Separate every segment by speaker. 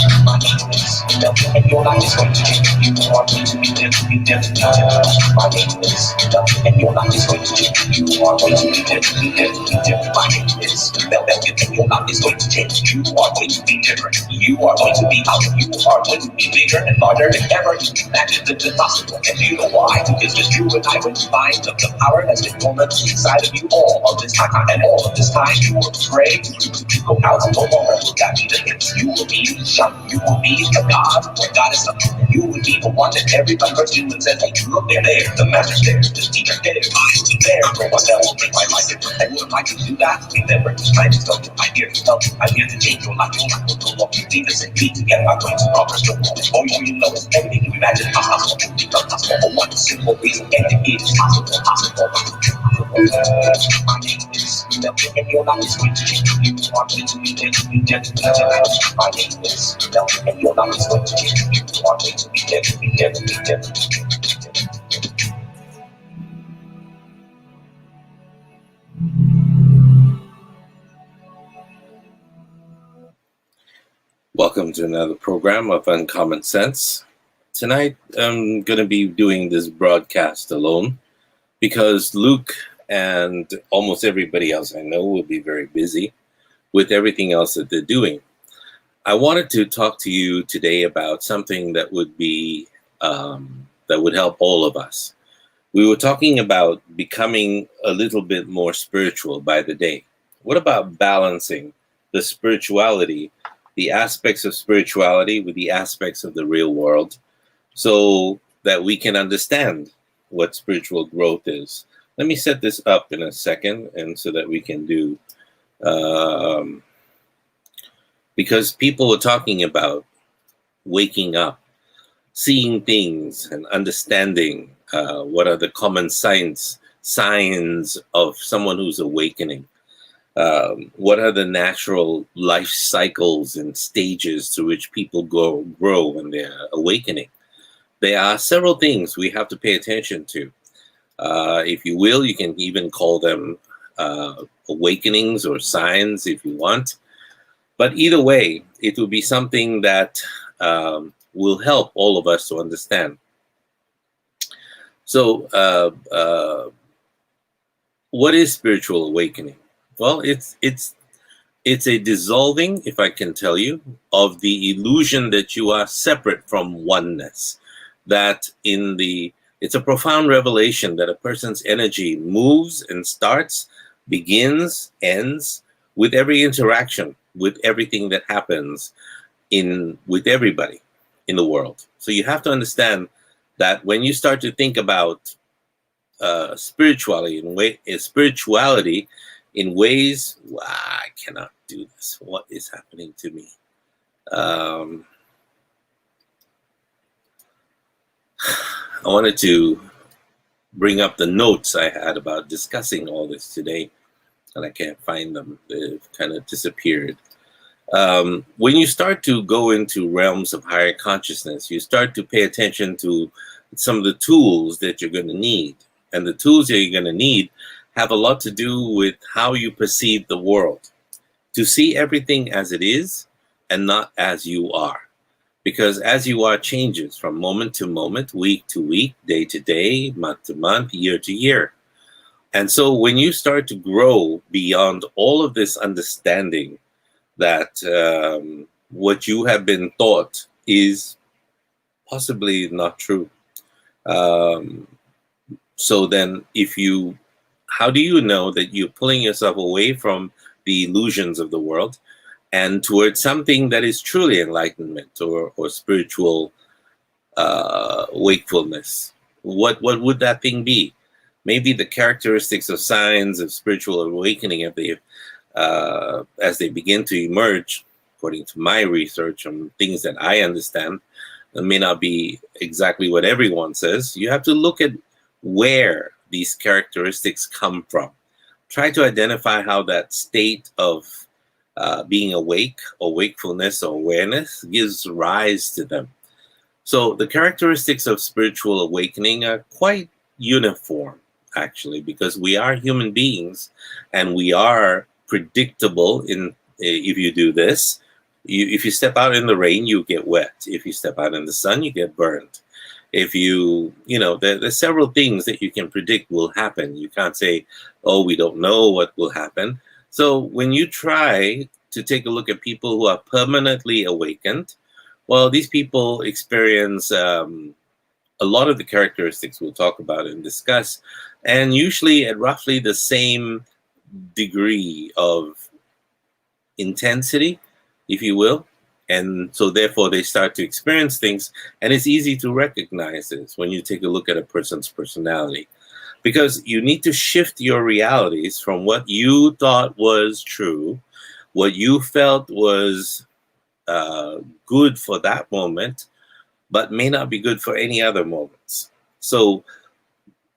Speaker 1: My name is Delta, and your life is going to change. You are going to be different. My name is Delta, and your life is going to change. You are going to be different. My name is Delta, and your life is going to change. You are going to be different. You are going to be out. You are going to be bigger and larger than ever. Imagine the possible. And you know why? Because just you and I, when you find the power that's been dormant inside of you all of this time, and all of this time you were afraid to go out and no longer look at me. You will be shocked. You will be the God where God is something. You will be the one that everybody turns to and says, hey, look, they're there. The master's there. The teacher there. I'm still there. No one else will make my life different. And what am I to do that? Remember, this time is done. I'm here to help you. I'm here to change your life. Your life will no longer be the same. Be together. I'm going to conquer your world. Oh, you know it's everything you imagine. Possible. Become possible for one simple reason. And it is possible. My name is Delta, and your life is going to change. You are going to be different. My name is Delta, and your life is going to change. You are going to be different.
Speaker 2: Welcome to another program of Uncommon Sense. Tonight, I'm going to be doing this broadcast alone because Luke and almost everybody else I know will be very busy with everything else that they're doing. I wanted to talk to you today about something that would be that would help all of us. We were talking about becoming a little bit more spiritual by the day. What about balancing the spirituality, the aspects of spirituality with the aspects of the real world, so that we can understand what spiritual growth is? Let me set this up in a second, and so that we can do, because people were talking about waking up, seeing things, and understanding what are the common signs of someone who's awakening. What are the natural life cycles and stages through which people grow when they're awakening? There are several things we have to pay attention to. If you will, you can even call them awakenings or signs if you want. But either way, it will be something that will help all of us to understand. So, what is spiritual awakening? Well, it's a dissolving, if I can tell you, of the illusion that you are separate from oneness. That it's a profound revelation that a person's energy moves and starts, begins, ends with every interaction, with everything that happens with everybody in the world. So you have to understand that when you start to think about spirituality in ways, I cannot do this. What is happening to me? I wanted to bring up the notes I had about discussing all this today, and I can't find them. They've kind of disappeared. When you start to go into realms of higher consciousness, you start to pay attention to some of the tools that you're going to need. And the tools that you're going to need have a lot to do with how you perceive the world. To see everything as it is and not as you are. Because as you are changes from moment to moment, week to week, day to day, month to month, year to year. And so when you start to grow beyond all of this understanding that what you have been taught is possibly not true. So then how do you know that you're pulling yourself away from the illusions of the world and towards something that is truly enlightenment or spiritual wakefulness? What would that thing be? Maybe the characteristics of signs of spiritual awakening, as they begin to emerge, according to my research and things that I understand, it may not be exactly what everyone says. You have to look at where these characteristics come from. Try to identify how that state of being awake or wakefulness or awareness gives rise to them. So the characteristics of spiritual awakening are quite uniform, actually, because we are human beings and we are predictable if you do this, If you step out in the rain, you get wet. If you step out in the sun, you get burned. If there's several things that you can predict will happen. You can't say, oh, we don't know what will happen. So when you try to take a look at people who are permanently awakened, well, these people experience a lot of the characteristics we'll talk about and discuss, and usually at roughly the same degree of intensity, if you will. And so therefore they start to experience things, and it's easy to recognize this when you take a look at a person's personality, because you need to shift your realities from what you thought was true, what you felt was good for that moment, but may not be good for any other moments. So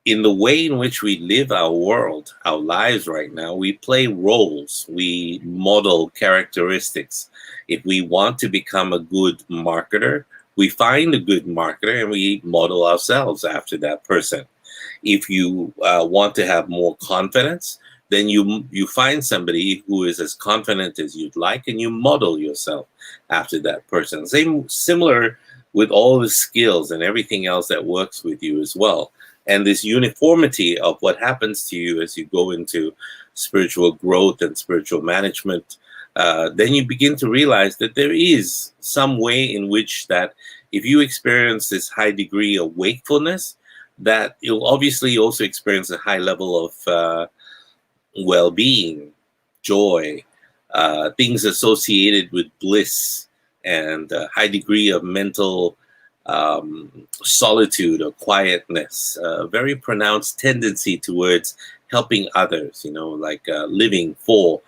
Speaker 2: in the way in which we live our world, our lives right now, we play roles, we model characteristics. If we want to become a good marketer, we find a good marketer and we model ourselves after that person. If you want to have more confidence, then you find somebody who is as confident as you'd like, and you model yourself after that person. Similar with all the skills and everything else that works with you as well. And this uniformity of what happens to you as you go into spiritual growth and spiritual management, then you begin to realize that there is some way in which that if you experience this high degree of wakefulness, that you'll obviously also experience a high level of well-being, joy, things associated with bliss, and a high degree of mental solitude or quietness, a very pronounced tendency towards helping others, like living for,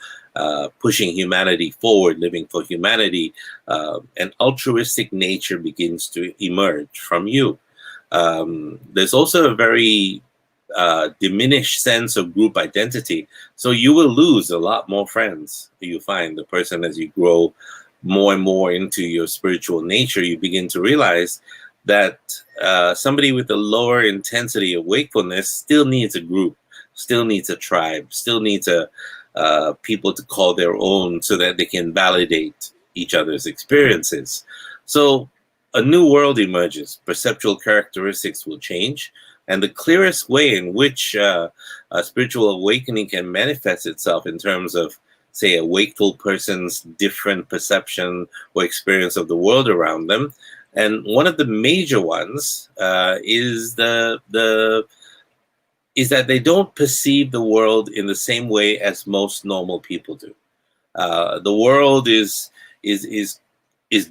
Speaker 2: pushing humanity forward, living for humanity. An altruistic nature begins to emerge from you. There's also a very diminished sense of group identity. So you will lose a lot more friends. You find the person as you grow more and more into your spiritual nature, you begin to realize that somebody with a lower intensity of wakefulness still needs a group, still needs a tribe, still needs people to call their own so that they can validate each other's experiences. So a new world emerges. Perceptual characteristics will change. And the clearest way in which a spiritual awakening can manifest itself in terms of, say, a wakeful person's different perception or experience of the world around them. And one of the major ones is that they don't perceive the world in the same way as most normal people do. The world is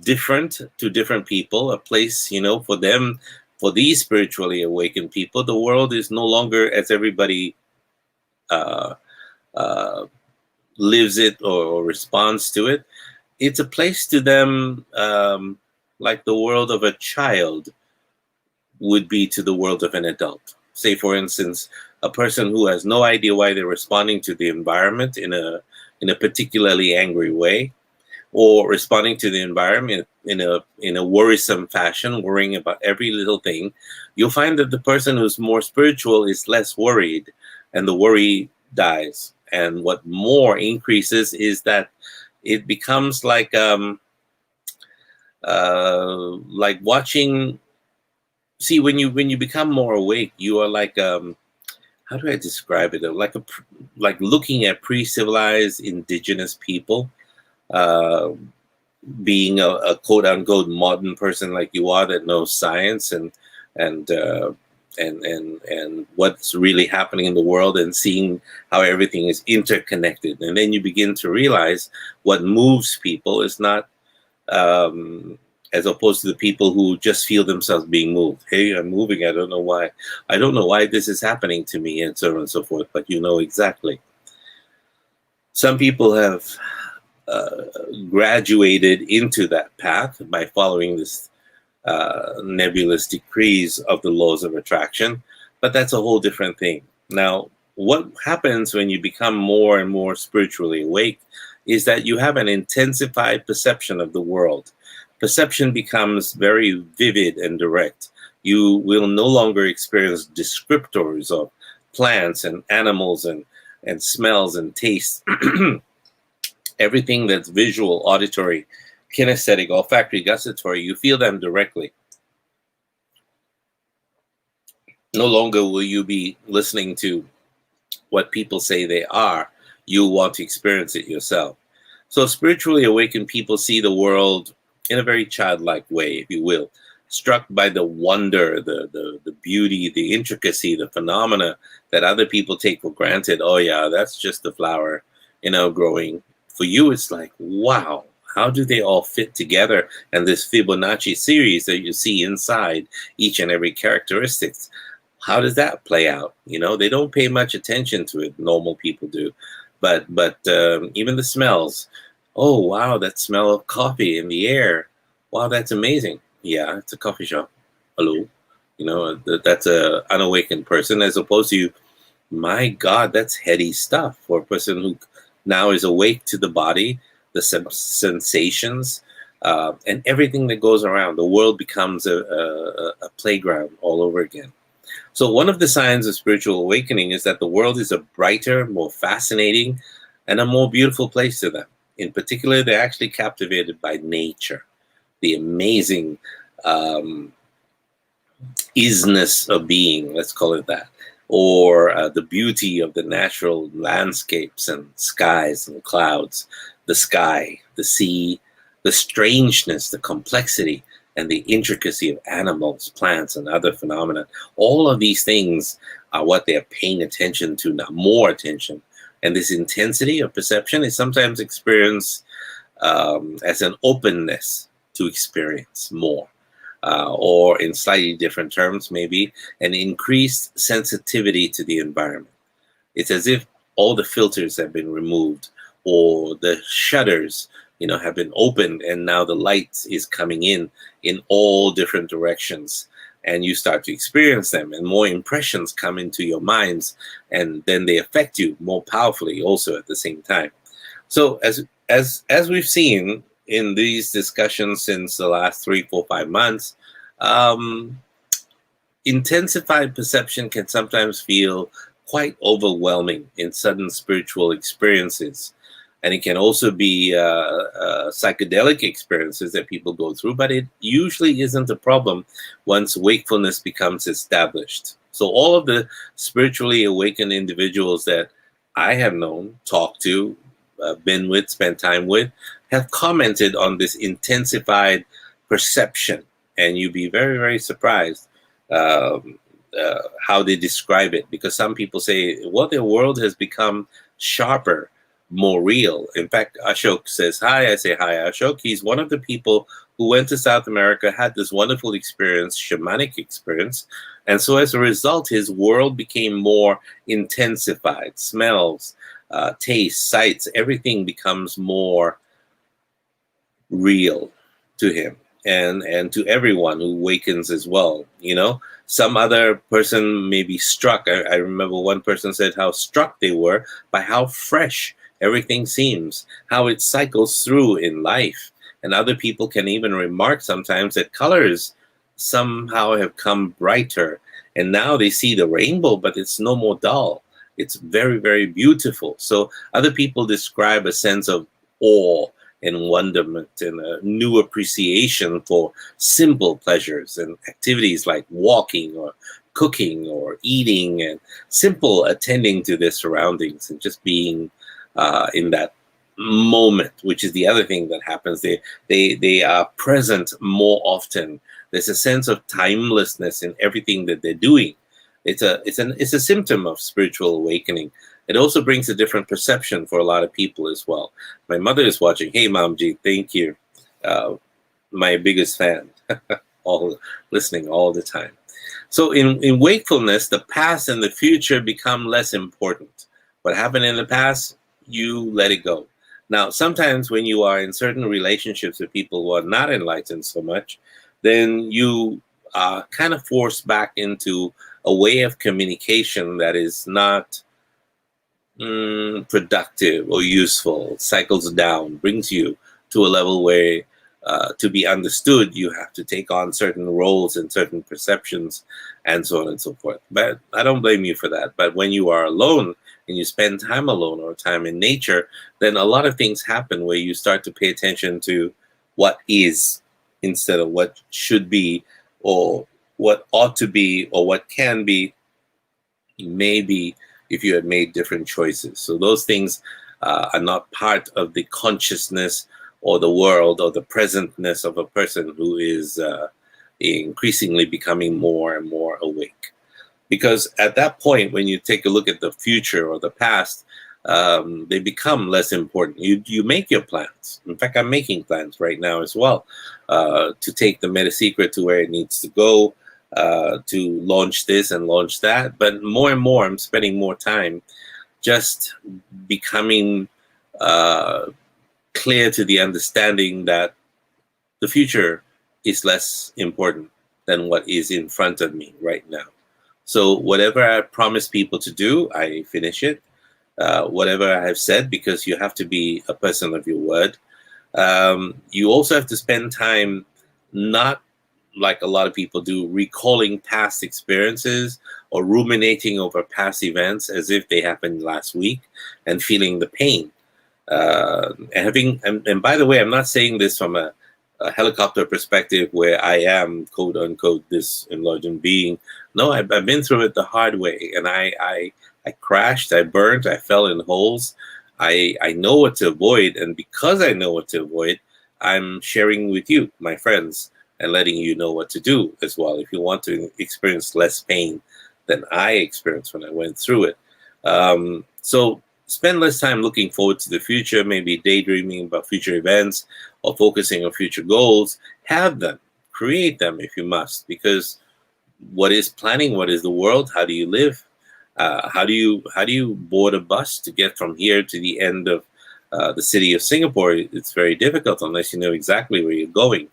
Speaker 2: different to different people. A place, for them, for these spiritually awakened people, the world is no longer as everybody lives it or responds to it. It's a place to them like the world of a child would be to the world of an adult. Say, for instance, a person who has no idea why they're responding to the environment in a particularly angry way, or responding to the environment in a worrisome fashion, worrying about every little thing. You'll find that the person who's more spiritual is less worried, and the worry dies. And what more increases is that it becomes like watching. See, when you become more awake, you are like how do I describe it? Like looking at pre-civilized indigenous people, being a quote unquote modern person like you are that knows science and what's really happening in the world, and seeing how everything is interconnected. And then you begin to realize what moves people is not as opposed to the people who just feel themselves being moved. Hey, I'm moving. I don't know why. I don't know why this is happening to me, and so on and so forth. But you know exactly. Some people have graduated into that path by following this nebulous decrees of the laws of attraction, but that's a whole different thing. Now, what happens when you become more and more spiritually awake is that you have an intensified perception of the world. Perception becomes very vivid and direct. You will no longer experience descriptors of plants and animals and smells and tastes. Everything that's visual, auditory, kinesthetic, olfactory, gustatory, you feel them directly. No longer will you be listening to what people say they are. You want to experience it yourself. So spiritually awakened people see the world in a very childlike way, if you will, struck by the wonder, the beauty, the intricacy, the phenomena that other people take for granted. Oh yeah, that's just a flower, growing. For you, it's like, wow, how do they all fit together? And this Fibonacci series that you see inside each and every characteristics, how does that play out? They don't pay much attention to it. Normal people do. But even the smells. Oh, wow, that smell of coffee in the air. Wow, that's amazing. Yeah, it's a coffee shop. Hello. That's a unawakened person, as opposed to, my God, that's heady stuff for a person who now is awake to the body, the sensations, and everything that goes around. The world becomes a playground all over again. So one of the signs of spiritual awakening is that the world is a brighter, more fascinating, and a more beautiful place to them. In particular, they're actually captivated by nature, the amazing isness of being, let's call it that, or the beauty of the natural landscapes and skies and clouds, the sky, the sea, the strangeness, the complexity, and the intricacy of animals, plants, and other phenomena. All of these things are what they're paying attention to now, more attention. And this intensity of perception is sometimes experienced as an openness to experience more, or in slightly different terms, maybe an increased sensitivity to the environment. It's as if all the filters have been removed, or the shutters have been opened, and now the light is coming in all different directions, and you start to experience them, and more impressions come into your minds, and then they affect you more powerfully also at the same time. So as we've seen in these discussions since the last 3, 4, 5 months, intensified perception can sometimes feel quite overwhelming in sudden spiritual experiences. And it can also be psychedelic experiences that people go through, but it usually isn't a problem once wakefulness becomes established. So all of the spiritually awakened individuals that I have known, talked to, been with, spent time with, have commented on this intensified perception. And you'd be very, very surprised how they describe it, because some people say, well, their world has become sharper, more real. In fact, Ashok says hi. I say hi, Ashok. He's one of the people who went to South America, had this wonderful experience, shamanic experience. And so as a result, his world became more intensified. Smells, tastes, sights, everything becomes more real to him and to everyone who awakens as well. Some other person may be struck. I remember one person said how struck they were by how fresh everything seems, how it cycles through in life. And other people can even remark sometimes that colors somehow have come brighter. And now they see the rainbow, but it's no more dull. It's very, very beautiful. So other people describe a sense of awe and wonderment and a new appreciation for simple pleasures and activities like walking or cooking or eating, and simple attending to their surroundings and just being in that moment, which is the other thing that happens. They are present more often. There's a sense of timelessness in everything that they're doing. It's a symptom of spiritual awakening. It also brings a different perception for a lot of people as well. My mother is watching. Hey, Mamji, thank you. My biggest fan, all listening all the time. So in wakefulness, the past and the future become less important. What happened in the past, you let it go. Now, sometimes when you are in certain relationships with people who are not enlightened so much, then you are kind of forced back into a way of communication that is not productive or useful, cycles down, brings you to a level where to be understood, you have to take on certain roles and certain perceptions and so on and so forth. But I don't blame you for that. But when you are alone and you spend time alone or time in nature, then a lot of things happen where you start to pay attention to what is instead of what should be, or what ought to be, or what can be, maybe if you had made different choices. So those things are not part of the consciousness or the world or the presentness of a person who is increasingly becoming more and more awake. Because at that point, when you take a look at the future or the past, they become less important. You make your plans. In fact, I'm making plans right now as well to take the MetaSecret to where it needs to go, to launch this and launch that. But more and more, I'm spending more time just becoming clear to the understanding that the future is less important than what is in front of me right now. So whatever I promise people to do, I finish it. Whatever I have said, because you have to be a person of your word. You also have to spend time, not like a lot of people do, recalling past experiences or ruminating over past events as if they happened last week and feeling the pain. And by the way, I'm not saying this from a helicopter perspective where I am, quote unquote, this enlightened being. No, I've been through it the hard way, and I crashed, I burned, I fell in holes. I know what to avoid, and because I know what to avoid, I'm sharing with you, my friends, and letting you know what to do as well if you want to experience less pain than I experienced when I went through it. So spend less time looking forward to the future, maybe daydreaming about future events or focusing on future goals. Have them, create them if you must, because what is planning? What is the world? How do you live? How do you board a bus to get from here to the end of the city of Singapore? It's very difficult unless you know exactly where you're going.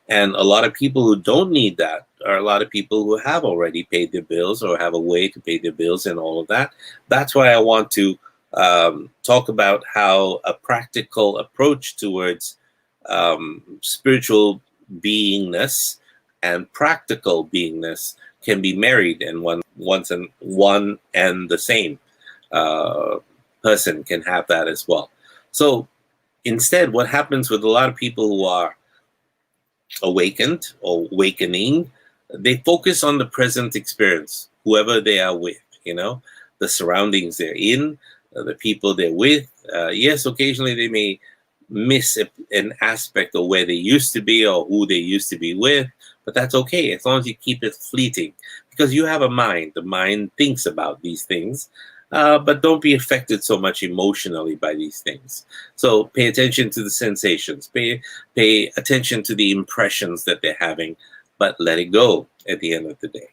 Speaker 2: And a lot of people who don't need that are a lot of people who have already paid their bills or have a way to pay their bills and all of that. That's why I want to talk about how a practical approach towards spiritual beingness and practical beingness can be married, and one and the same person can have that as well. So instead, what happens with a lot of people who are awakened or awakening, they focus on the present experience, whoever they are with, the surroundings they're in, the people they're with. Yes, occasionally they may miss an aspect of where they used to be or who they used to be with, but that's okay as long as you keep it fleeting, because you have a mind. The mind thinks about these things, but don't be affected so much emotionally by these things. So pay attention to the sensations, pay attention to the impressions that they're having, but let it go at the end of the day.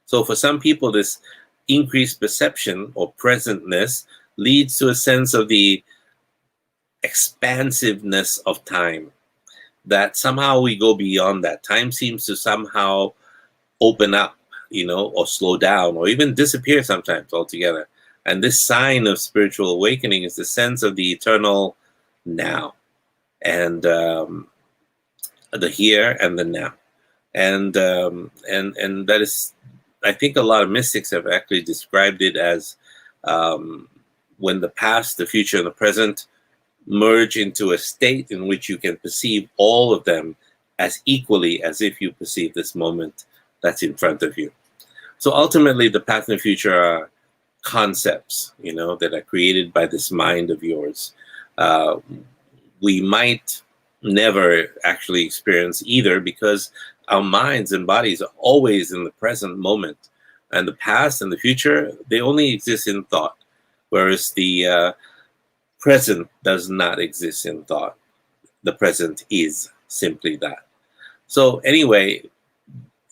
Speaker 2: So for some people, this increased perception or presentness leads to a sense of the expansiveness of time, that somehow we go beyond that. Time seems to somehow open up, or slow down, or even disappear sometimes altogether. And this sign of spiritual awakening is the sense of the eternal now, and the here and the now. And that is, I think a lot of mystics have actually described it as when the past, the future, and the present merge into a state in which you can perceive all of them as equally as if you perceive this moment that's in front of you. So ultimately, the past and the future are concepts, that are created by this mind of yours. We might never actually experience either, because our minds and bodies are always in the present moment, and the past and the future, they only exist in thought, whereas the present does not exist in thought. The present is simply that. So anyway,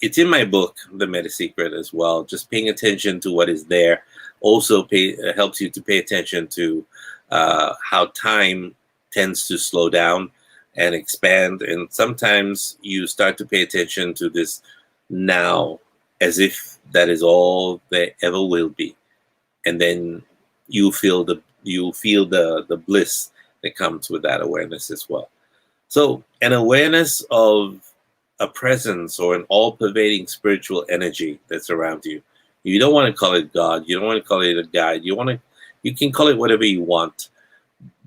Speaker 2: it's in my book, The MetaSecret, as well. Just paying attention to what is there also helps you to pay attention to how time tends to slow down and expand. And sometimes you start to pay attention to this now as if that is all there ever will be. And then you feel the bliss that comes with that awareness as well. So an awareness of a presence or an all-pervading spiritual energy that's around you. You don't want to call it God. You don't want to call it a guide. You can call it whatever you want.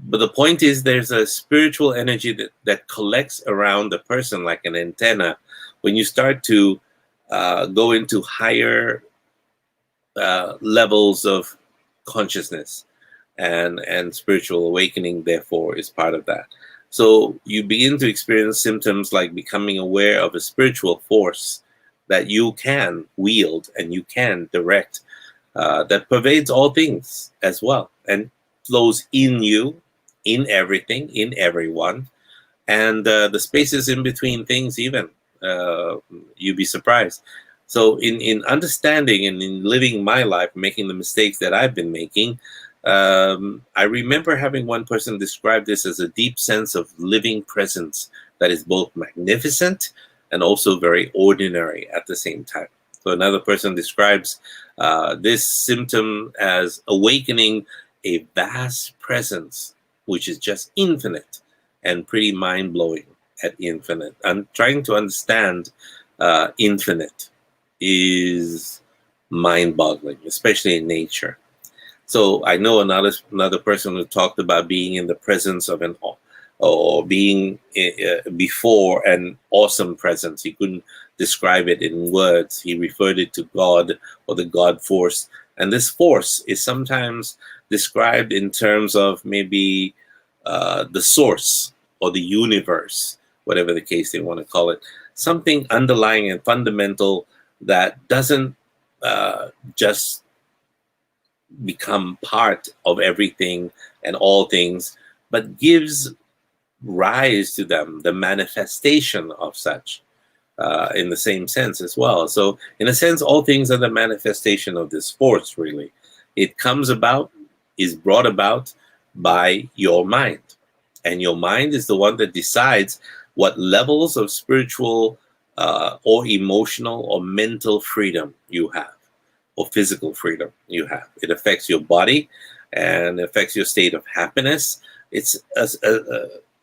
Speaker 2: But the point is, there's a spiritual energy that collects around the person like an antenna. When you start to go into higher levels of consciousness, and spiritual awakening, therefore, is part of that. So you begin to experience symptoms like becoming aware of a spiritual force that you can wield and you can direct, that pervades all things as well, and flows in you, in everything, in everyone, and the spaces in between things even. You'd be surprised. So in understanding and in living my life, making the mistakes that I've been making, I remember having one person describe this as a deep sense of living presence that is both magnificent and also very ordinary at the same time. So another person describes this symptom as awakening a vast presence, which is just infinite and pretty mind-blowing at infinite. I'm trying to understand infinite is mind-boggling, especially in nature. So I know another person who talked about being in the presence of an, or being before an awesome presence. He couldn't describe it in words. He referred it to God or the God force. And this force is sometimes described in terms of maybe the source or the universe, whatever the case they want to call it. Something underlying and fundamental that doesn't just become part of everything and all things, but gives rise to them, the manifestation of such, in the same sense as well. So in a sense, all things are the manifestation of this force, really. It comes about, is brought about by your mind. And your mind is the one that decides what levels of spiritual or emotional or mental freedom you have, or physical freedom you have. It affects your body and affects your state of happiness. It's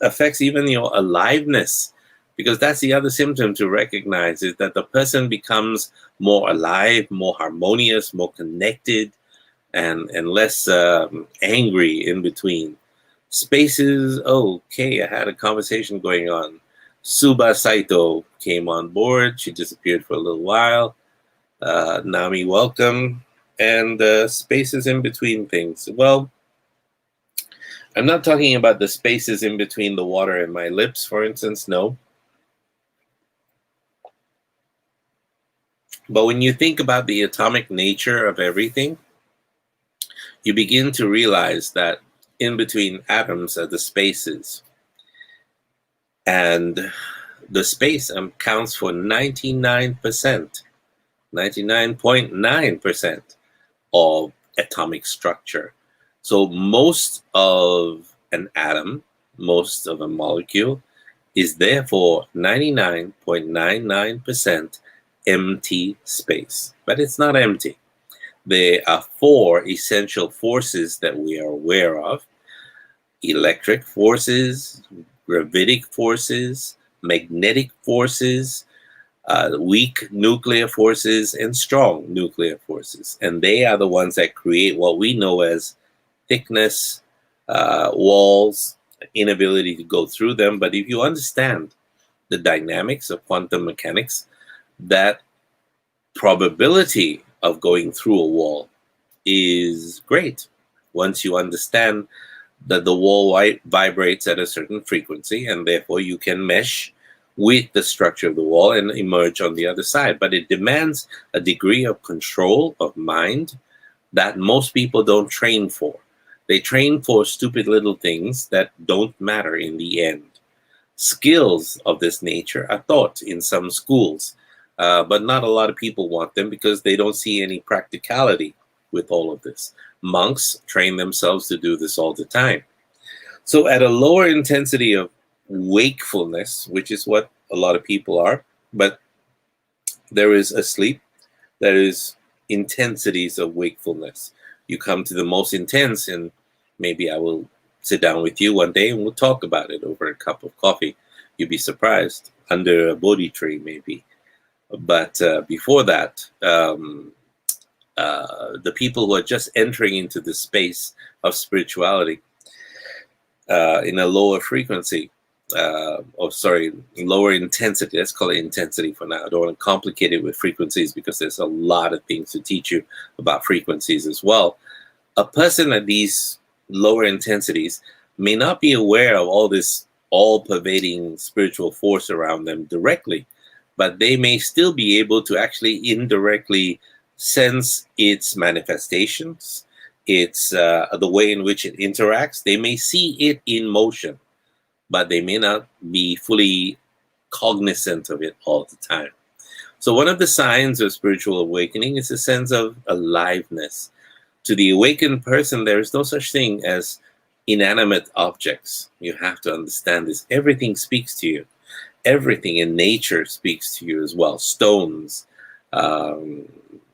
Speaker 2: affects even your aliveness, because that's the other symptom to recognize, is that the person becomes more alive, more harmonious, more connected, and less angry in between. Spaces, okay, I had a conversation going on. Suba Saito came on board. She disappeared for a little while. Nami, welcome. And spaces in between things. Well, I'm not talking about the spaces in between the water and my lips, for instance, no. But when you think about the atomic nature of everything, you begin to realize that in between atoms are the spaces. And the space counts for 99.9% of atomic structure. So most of an atom, most of a molecule, is therefore 99.99% empty space. But it's not empty. There are four essential forces that we are aware of: electric forces, gravitic forces, magnetic forces, weak nuclear forces, and strong nuclear forces. And they are the ones that create what we know as thickness, walls, inability to go through them. But if you understand the dynamics of quantum mechanics, that probability of going through a wall is great once you understand that the wall vibrates at a certain frequency, and therefore you can mesh with the structure of the wall and emerge on the other side. But it demands a degree of control of mind that most people don't train for. They train for stupid little things that don't matter in the end. Skills of this nature are taught in some schools, but not a lot of people want them because they don't see any practicality with all of this. Monks train themselves to do this all the time. So at a lower intensity of wakefulness, which is what a lot of people are, but there is a sleep, there is intensities of wakefulness. You come to the most intense, and maybe I will sit down with you one day and we'll talk about it over a cup of coffee. You'd be surprised, under a Bodhi tree maybe. But before that, the people who are just entering into the space of spirituality, in a lower frequency, lower intensity. Let's call it intensity for now. I don't want to complicate it with frequencies because there's a lot of things to teach you about frequencies as well. A person at these lower intensities may not be aware of all this all-pervading spiritual force around them directly, but they may still be able to actually indirectly sense its manifestations, its the way in which it interacts. They may see it in motion, but they may not be fully cognizant of it all the time. So one of the signs of spiritual awakening is a sense of aliveness. To the awakened person, there is no such thing as inanimate objects. You have to understand this. Everything speaks to you. Everything in nature speaks to you as well. Stones,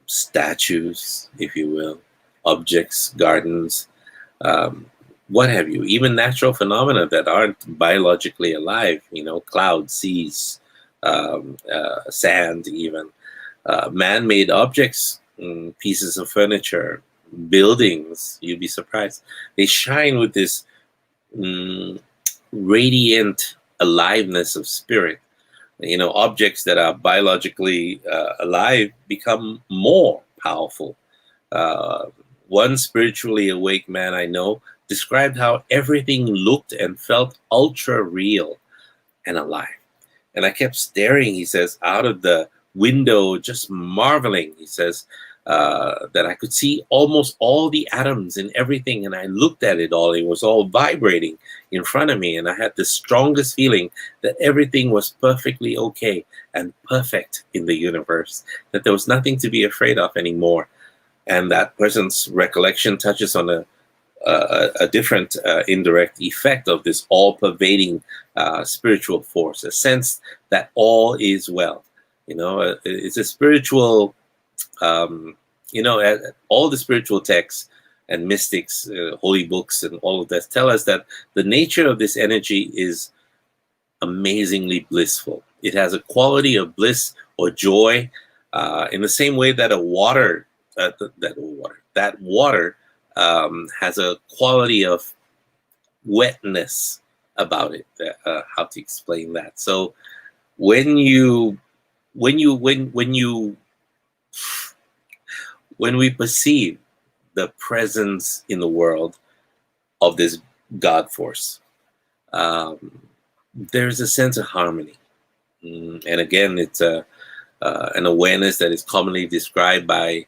Speaker 2: statues, if you will, objects, gardens, what have you. Even natural phenomena that aren't biologically alive, clouds, seas, sand, even man-made objects, pieces of furniture, buildings. You'd be surprised. They shine with this radiant aliveness of spirit. Objects that are biologically alive become more powerful. One spiritually awake man I know described how everything looked and felt ultra real and alive. And I kept staring, he says, out of the window, just marveling. He says that I could see almost all the atoms in everything. And I looked at it all. It was all vibrating in front of me. And I had the strongest feeling that everything was perfectly okay and perfect in the universe, that there was nothing to be afraid of anymore. And that person's recollection touches on a different indirect effect of this all-pervading spiritual force, a sense that all is well. It's a spiritual, all the spiritual texts and mystics, holy books and all of that tell us that the nature of this energy is amazingly blissful. It has a quality of bliss or joy in the same way that water has a quality of wetness about it. How to explain that? So when we perceive the presence in the world of this God force, there's a sense of harmony, and again, it's an awareness that is commonly described by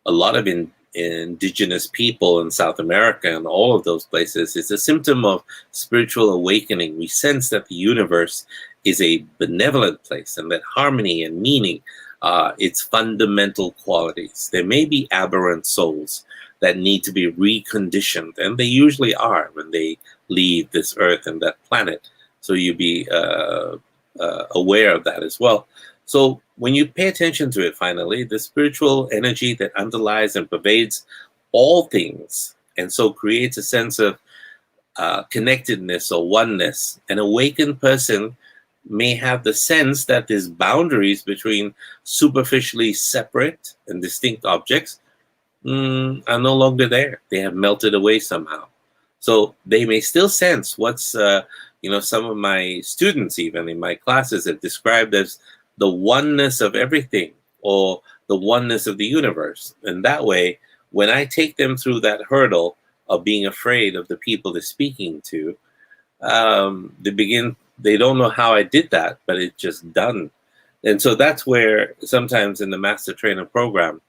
Speaker 2: a lot of indigenous people in South America and all of those places. It's a symptom of spiritual awakening. We sense that the universe is a benevolent place and that harmony and meaning are its fundamental qualities. There may be aberrant souls that need to be reconditioned, and they usually are when they leave this earth and that planet. So you be aware of that as well. So when you pay attention to it, finally, the spiritual energy that underlies and pervades all things, and so creates a sense of connectedness or oneness, an awakened person may have the sense that these boundaries between superficially separate and distinct objects are no longer there. They have melted away somehow. So they may still sense what's, some of my students, even in my classes, have described as the oneness of everything or the oneness of the universe. And that way, when I take them through that hurdle of being afraid of the people they're speaking to, they don't know how I did that, but it's just done. And so that's where sometimes in the Master Trainer program,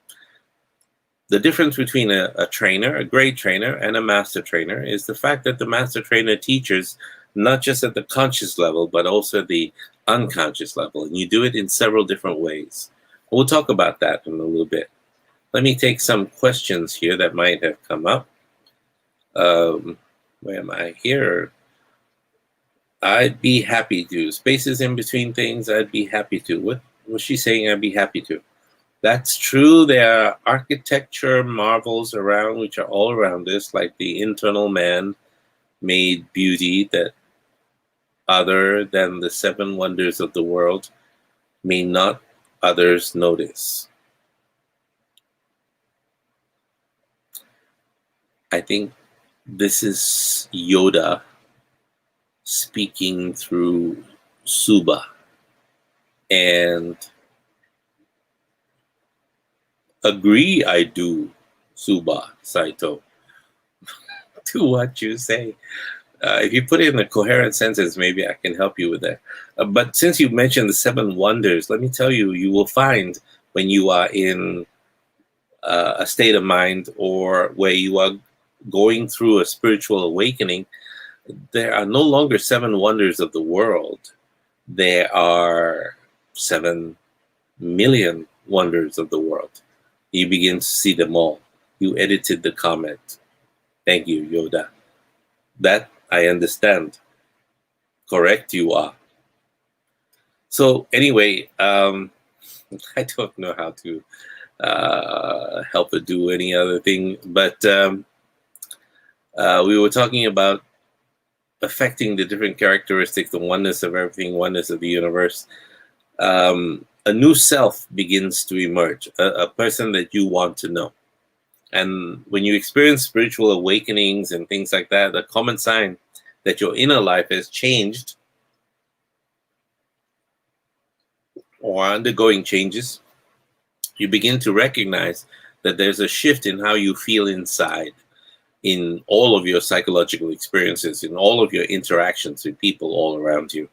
Speaker 2: the difference between a trainer, a great trainer, and a Master Trainer is the fact that the Master Trainer teaches not just at the conscious level, but also the unconscious level. And you do it in several different ways. We'll talk about that in a little bit. Let me take some questions here that might have come up. Where am I here? I'd be happy to. Spaces in between things, I'd be happy to. What was she saying? I'd be happy to. That's true. There are architecture marvels around, which are all around us, like the internal man-made beauty that other than the 7 wonders of the world may not others notice. I think this is Yoda speaking through Suba. And agree I do, Suba Saito, to what you say. If you put it in a coherent sentence, maybe I can help you with that. But since you mentioned the seven wonders, let me tell you, you will find when you are in a state of mind or where you are going through a spiritual awakening, there are no longer seven wonders of the world. There are 7 million wonders of the world. You begin to see them all. You edited the comment. Thank you, Yoda. That I understand. Correct, you are. So anyway, I don't know how to help it do any other thing, but we were talking about affecting the different characteristics, the oneness of everything, oneness of the universe. A new self begins to emerge, a person that you want to know. And when you experience spiritual awakenings and things like that, the common sign that your inner life has changed or undergoing changes, you begin to recognize that there's a shift in how you feel inside, in all of your psychological experiences, in all of your interactions with people all around you.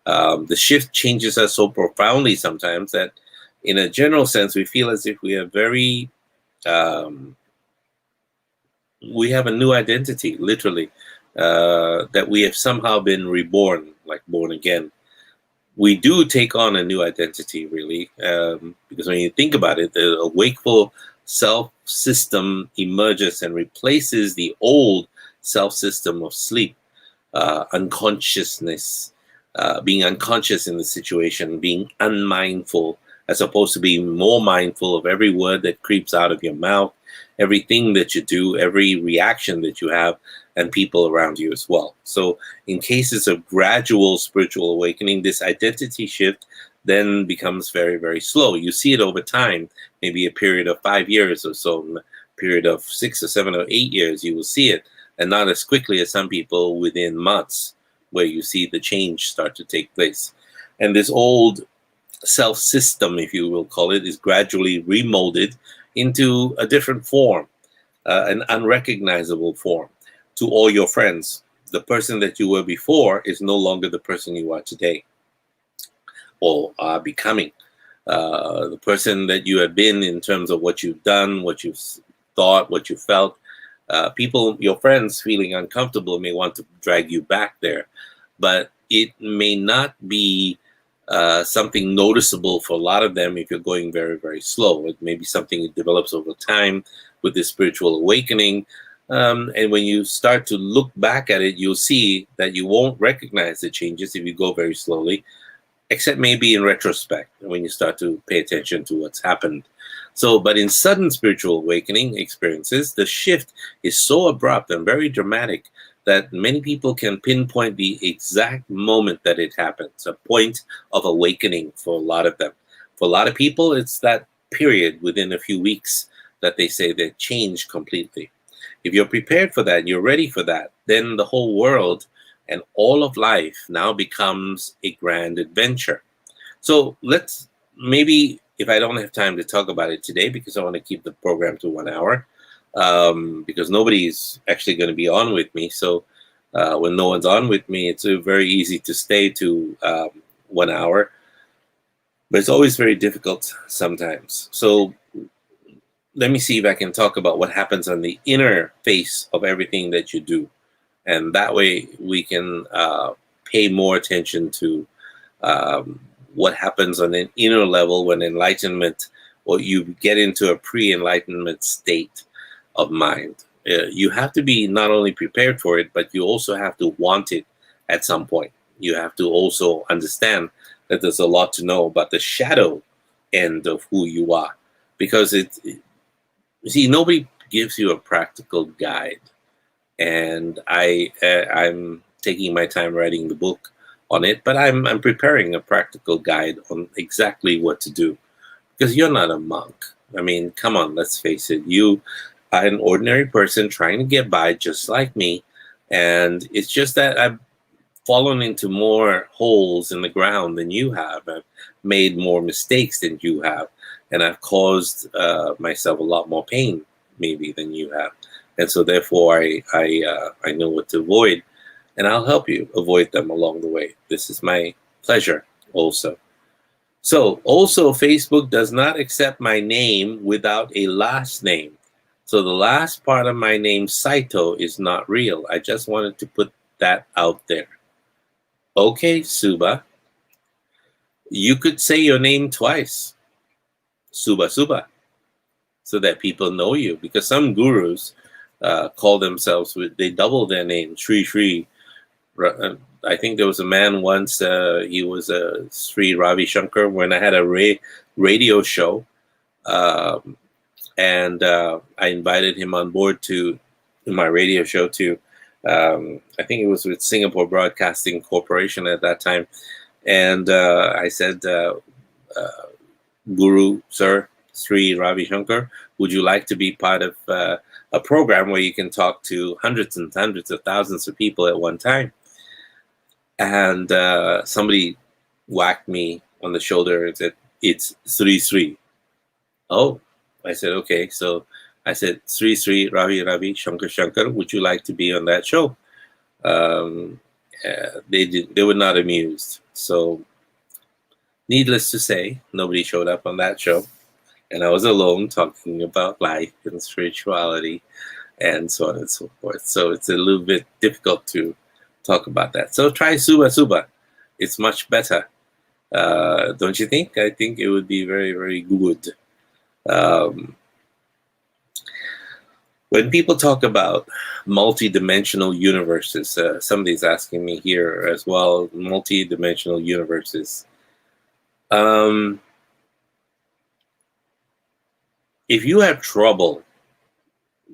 Speaker 2: The shift changes us so profoundly sometimes that in a general sense, we feel as if we are very, we have a new identity, literally, that we have somehow been reborn, like born again. We do take on a new identity, really, because when you think about it, a wakeful self-system emerges and replaces the old self-system of sleep, unconsciousness, being unconscious in the situation, being unmindful, as opposed to being more mindful of every word that creeps out of your mouth, everything that you do, every reaction that you have, and people around you as well. So in cases of gradual spiritual awakening, this identity shift then becomes very, very slow. You see it over time, maybe a period of 5 years or so, a period of 6 or 7 or 8 years, you will see it, and not as quickly as some people within months, where you see the change start to take place. And this old self-system, if you will call it, is gradually remolded into a different form, an unrecognizable form to all your friends. The person that you were before is no longer the person you are today or are becoming. The person that you have been in terms of what you've done, what you've thought, what you felt. People, your friends feeling uncomfortable may want to drag you back there, but it may not be something noticeable for a lot of them if you're going very, very slow. It may be something that develops over time with this spiritual awakening. And when you start to look back at it, you'll see that you won't recognize the changes if you go very slowly, except maybe in retrospect, when you start to pay attention to what's happened. So, but in sudden spiritual awakening experiences, the shift is so abrupt and very dramatic that many people can pinpoint the exact moment that it happens, a point of awakening for a lot of them. For a lot of people, it's that period within a few weeks that they say they change completely. If you're prepared for that, you're ready for that, then the whole world and all of life now becomes a grand adventure. So let's maybe, if I don't have time to talk about it today, because I want to keep the program to 1 hour, because nobody's actually going to be on with me. So when no one's on with me, it's very easy to stay to 1 hour. But it's always very difficult sometimes. So let me see if I can talk about what happens on the inner face of everything that you do. And that way we can pay more attention to what happens on an inner level when enlightenment, or you get into a pre-enlightenment state of mind. You have to be not only prepared for it, but you also have to want it at some point. You have to also understand that there's a lot to know about the shadow end of who you are. Because you see, nobody gives you a practical guide. And I'm taking my time writing the book on it, but I'm preparing a practical guide on exactly what to do. Because you're not a monk. I mean, come on, let's face it. You are an ordinary person trying to get by just like me. And it's just that fallen into more holes in the ground than you have. I've made more mistakes than you have, and I've caused myself a lot more pain maybe than you have. And so therefore I know what to avoid, and I'll help you avoid them along the way. This is my pleasure also. So also Facebook does not accept my name without a last name. So the last part of my name, Saito, is not real. I just wanted to put that out there. Okay, Suba, you could say your name twice, Suba Suba, so that people know you. Because some gurus call themselves, they double their name, Sri Sri. I think there was a man once, he was a Sri Ravi Shankar, when I had a radio show. And I invited him on board to my radio show to, I think it was with Singapore Broadcasting Corporation at that time. And I said, Guru, sir, Sri Ravi Shankar, would you like to be part of a program where you can talk to hundreds and hundreds of thousands of people at one time? And somebody whacked me on the shoulder and said, it's Sri Sri. Oh, I said, okay. So I said, Sri Sri Ravi Ravi Shankar Shankar, would you like to be on that show? They were not amused. So needless to say, nobody showed up on that show. And I was alone talking about life and spirituality and so on and so forth. So it's a little bit difficult to talk about that. So try Suba Suba. It's much better. Don't you think? I think it would be very, very good. When people talk about multi-dimensional universes, somebody's asking me here as well, multi-dimensional universes. If you have trouble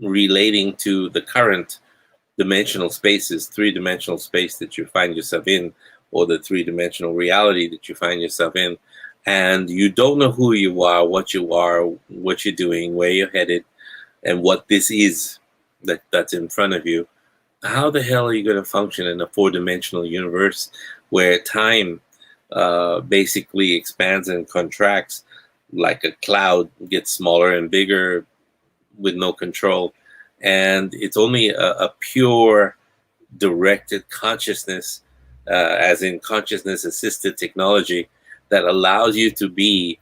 Speaker 2: relating to the current dimensional spaces, three-dimensional space that you find yourself in, or the three-dimensional reality that you find yourself in, and you don't know who you are, what you're doing, where you're headed, and what this is that's in front of you, how the hell are you going to function in a four-dimensional universe where time basically expands and contracts like a cloud, gets smaller and bigger with no control, and it's only a pure directed consciousness, as in consciousness-assisted technology, that allows you to be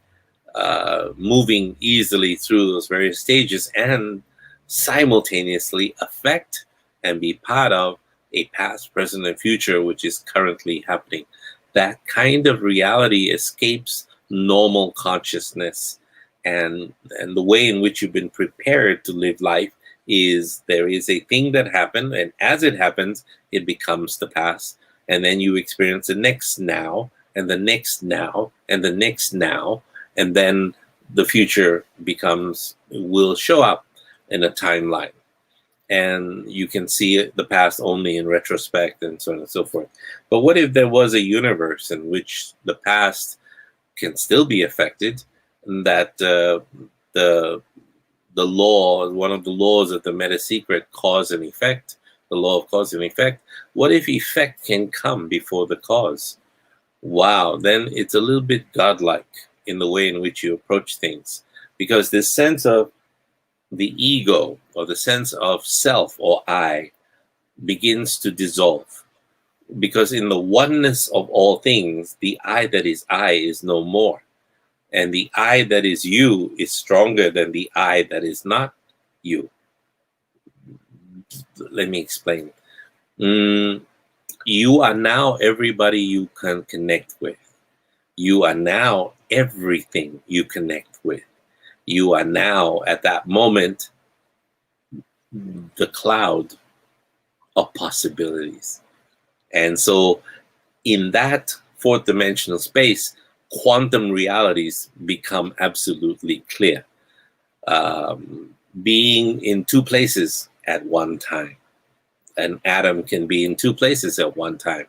Speaker 2: moving easily through those various stages and simultaneously affect and be part of a past, present, and future, which is currently happening. That kind of reality escapes normal consciousness, and the way in which you've been prepared to live life is there is a thing that happened, and as it happens, it becomes the past, and then you experience the next now, and the next now, and the next now, and then the future will show up in a timeline. And you can see the past only in retrospect and so on and so forth. But what if there was a universe in which the past can still be affected, and that the law, one of the laws of the Meta-Secret, cause and effect, the law of cause and effect, what if effect can come before the cause? Wow, then it's a little bit godlike in the way in which you approach things, because this sense of the ego, or the sense of self or I, begins to dissolve, because in the oneness of all things, the I that is I is no more, and the I that is you is stronger than the I that is not you. Let me explain. You are now everybody you can connect with. You are now everything you connect with. You are now, at that moment, the cloud of possibilities. And so in that fourth dimensional space, quantum realities become absolutely clear. Being in two places at one time. An atom can be in two places at one time.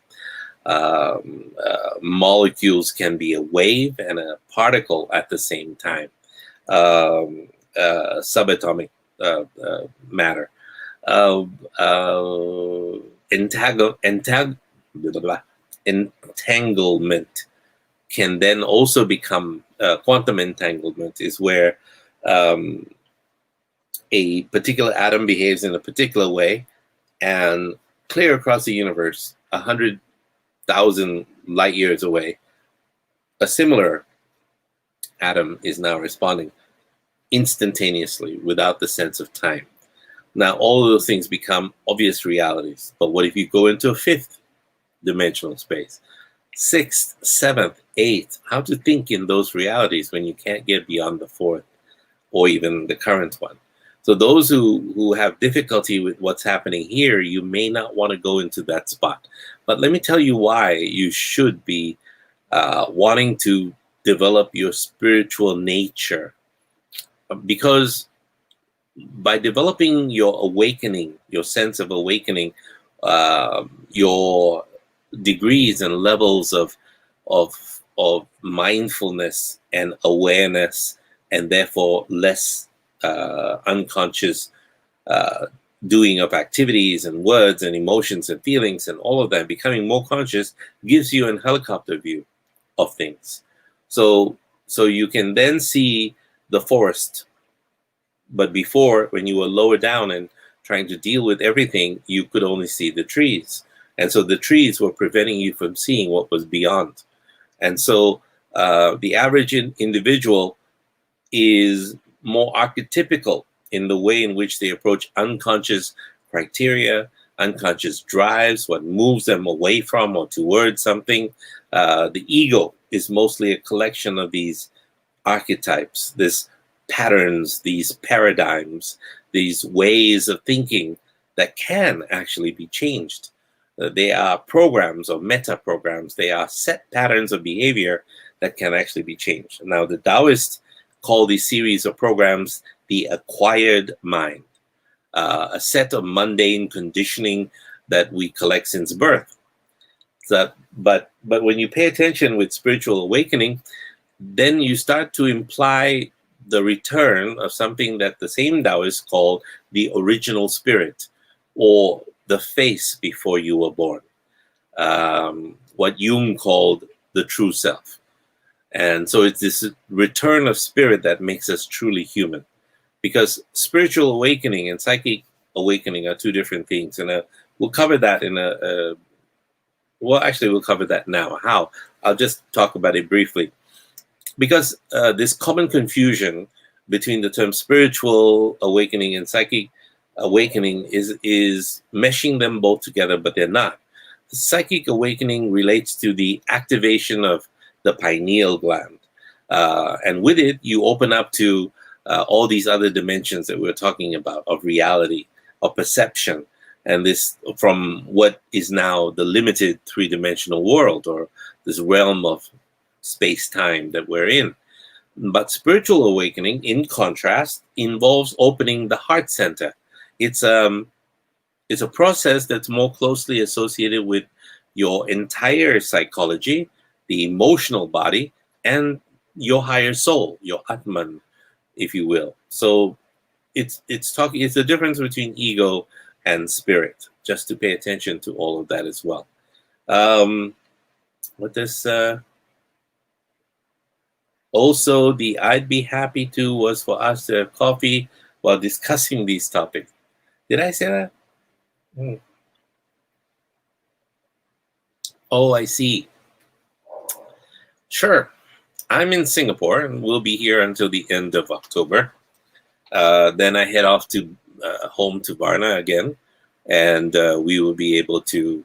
Speaker 2: Molecules can be a wave and a particle at the same time. Subatomic matter. blah, blah, blah, entanglement can then also become quantum entanglement, is where a particular atom behaves in a particular way, and clear across the universe, 100,000 light years away, a similar atom is now responding instantaneously without the sense of time. Now, all of those things become obvious realities. But what if you go into a fifth dimensional space? Sixth, seventh, eighth, how to think in those realities when you can't get beyond the fourth or even the current one. So those who have difficulty with what's happening here, you may not want to go into that spot. But let me tell you why you should be wanting to develop your spiritual nature. Because by developing your awakening, your sense of awakening, your degrees and levels of mindfulness and awareness, and therefore less unconscious doing of activities and words and emotions and feelings and all of that, becoming more conscious, gives you a helicopter view of things. So you can then see the forest. But before, when you were lower down and trying to deal with everything, you could only see the trees. And so the trees were preventing you from seeing what was beyond. And so the average individual is more archetypical in the way in which they approach unconscious criteria, unconscious drives, what moves them away from or towards something. The ego is mostly a collection of these archetypes, these patterns, these paradigms, these ways of thinking that can actually be changed. They are programs or meta programs. They are set patterns of behavior that can actually be changed. Now, the Taoists call these series of programs the acquired mind, a set of mundane conditioning that we collect since birth. But when you pay attention with spiritual awakening, then you start to imply the return of something that the same Taoists call the original spirit, or the face before you were born, what Jung called the true self. And so it's this return of spirit that makes us truly human, because spiritual awakening and psychic awakening are two different things. And we'll cover that in we'll cover that now. How? I'll just talk about it briefly. Because this common confusion between the term spiritual awakening and psychic awakening is meshing them both together, but they're not. The psychic awakening relates to the activation of the pineal gland. And with it, you open up to all these other dimensions that we're talking about of reality, of perception, and this from what is now the limited three-dimensional world, or this realm of space-time that we're in. But spiritual awakening, in contrast, involves opening the heart center. It's a process that's more closely associated with your entire psychology, the emotional body, and your higher soul, your Atman, if you will. So it's the difference between ego and spirit, just to pay attention to all of that as well. Also, the I'd be happy to was for us to have coffee while discussing these topics. Did I say that? Oh, I see. Sure. I'm in Singapore and we'll be here until the end of October. Then I head off to home to Varna again, and we will be able to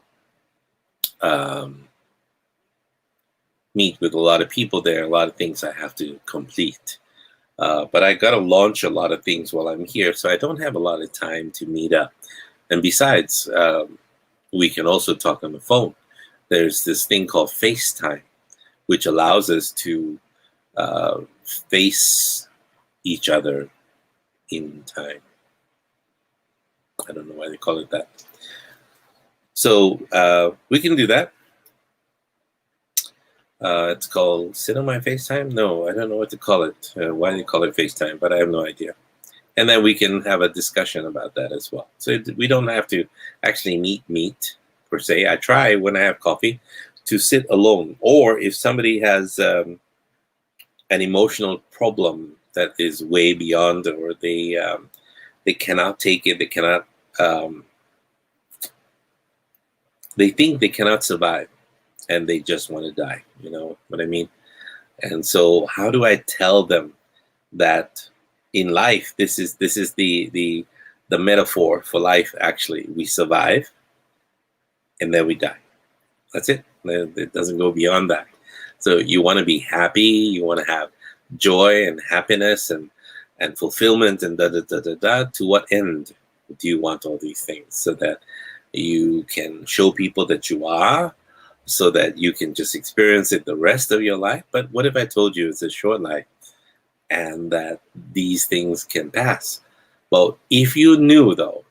Speaker 2: meet with a lot of people there, a lot of things I have to complete. But I got to launch a lot of things while I'm here, so I don't have a lot of time to meet up. And besides, we can also talk on the phone. There's this thing called FaceTime, which allows us to face each other in time. I don't know why they call it that. So we can do that. It's called Sit on My FaceTime? No, I don't know what to call it. Why they call it FaceTime, but I have no idea. And then we can have a discussion about that as well. So we don't have to actually meet. per se. I try when I have coffee to sit alone, or if somebody has an emotional problem that is way beyond, or they cannot take it, they cannot, they think they cannot survive, and they just want to die. You know what I mean? And so, how do I tell them that in life, this is the metaphor for life? Actually, we survive, and then we die. That's it. It doesn't go beyond that. So you want to be happy, you want to have joy and happiness and fulfillment and da da da da da. To what end do you want all these things? So that you can show people that you are, so that you can just experience it the rest of your life. But what if I told you it's a short life and that these things can pass? Well, if you knew, though,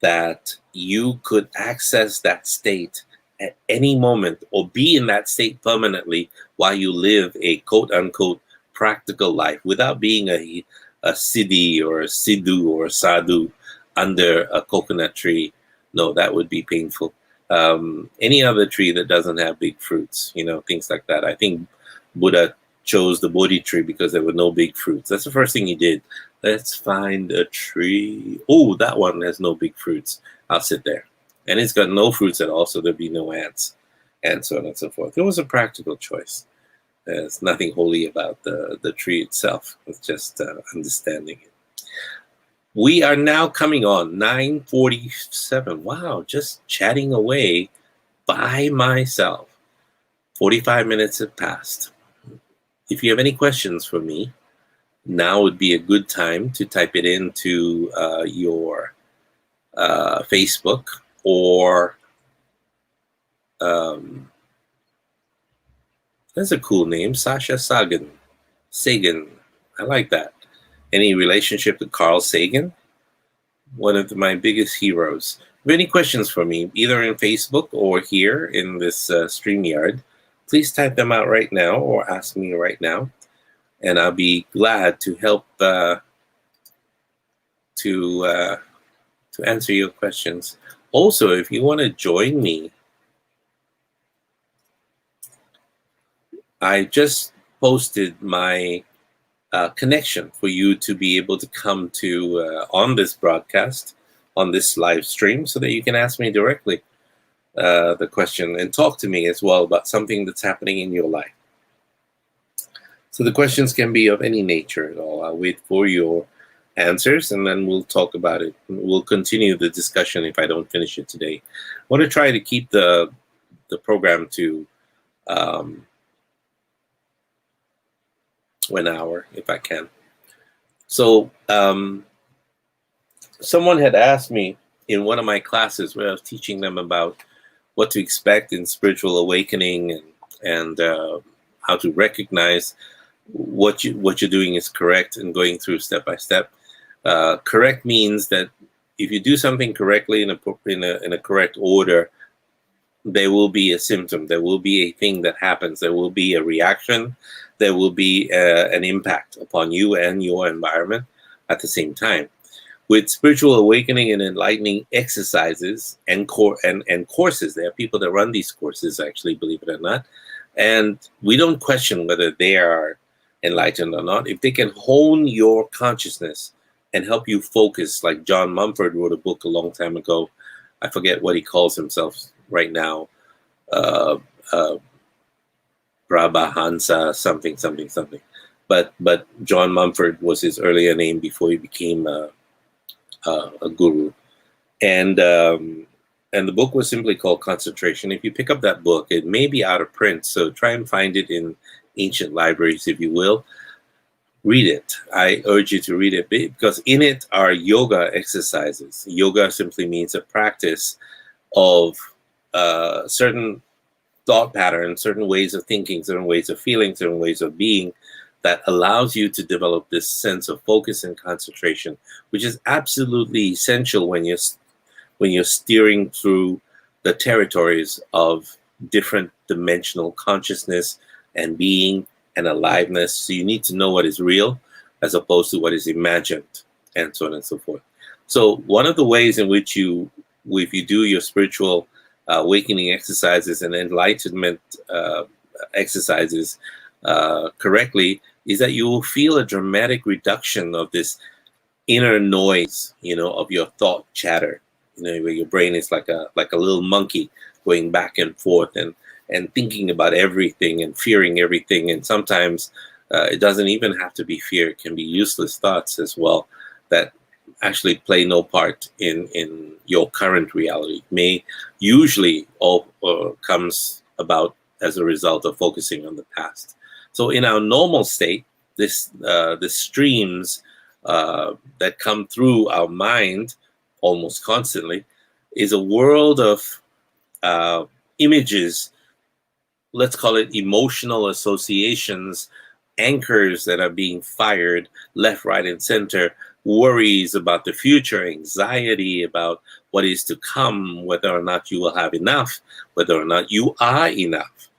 Speaker 2: that you could access that state at any moment, or be in that state permanently while you live a quote-unquote practical life, without being a siddhi or a sidhu or a sadhu under a coconut tree, no, that would be painful. Any other tree that doesn't have big fruits, things like that. I think Buddha chose the Bodhi tree because there were no big fruits. That's the first thing he did. Let's find a tree. Oh, that one has no big fruits. I'll sit there. And it's got no fruits at all, so there'll be no ants, and so on and so forth. It was a practical choice. There's nothing holy about the tree itself. It's just understanding it. We are now coming on 9:47. Wow, just chatting away by myself. 45 minutes have passed. If you have any questions for me, now would be a good time to type it into your Facebook, or that's a cool name, Sasha Sagan. I like that. Any relationship to Carl Sagan? One of my biggest heroes. If you have any questions for me, either in Facebook or here in this StreamYard, please type them out right now or ask me right now, and I'll be glad to help to answer your questions. Also, if you want to join me, I just posted my connection for you to be able to come to on this broadcast, on this live stream, so that you can ask me directly the question and talk to me as well about something that's happening in your life. So the questions can be of any nature at all. I'll wait for your answers, and then we'll talk about it. We'll continue the discussion if I don't finish it today. I want to try to keep the program to 1 hour if I can. So someone had asked me in one of my classes where I was teaching them about what to expect in spiritual awakening, and how to recognize what you're doing is correct, and going through step by step. Correct means that if you do something correctly in a correct order, there will be a symptom, there will be a thing that happens, there will be a reaction, there will be an impact upon you and your environment at the same time. With spiritual awakening and enlightening exercises and courses, there are people that run these courses, actually, believe it or not, and we don't question whether they are enlightened or not. If they can hone your consciousness and help you focus, like John Mumford wrote a book a long time ago. I forget what he calls himself right now. Prabhahansa something. But John Mumford was his earlier name before he became a guru. And the book was simply called Concentration. If you pick up that book, it may be out of print, so try and find it in ancient libraries, if you will. Read it. I urge you to read it, because in it are yoga exercises. Yoga simply means a practice of certain thought patterns, certain ways of thinking, certain ways of feeling, certain ways of being, that allows you to develop this sense of focus and concentration, which is absolutely essential when you're steering through the territories of different dimensional consciousness and being and aliveness. So you need to know what is real as opposed to what is imagined, and so on and so forth. So one of the ways in which if you do your spiritual awakening exercises and enlightenment exercises correctly, is that you will feel a dramatic reduction of this inner noise, of your thought chatter, where your brain is like a little monkey going back and forth and thinking about everything and fearing everything. And sometimes it doesn't even have to be fear; it can be useless thoughts as well that actually play no part in your current reality. May usually all comes about as a result of focusing on the past. So in our normal state, the streams that come through our mind almost constantly is a world of images. Let's call it emotional associations, anchors that are being fired left, right, and center, worries about the future, anxiety about what is to come, whether or not you will have enough, whether or not you are enough.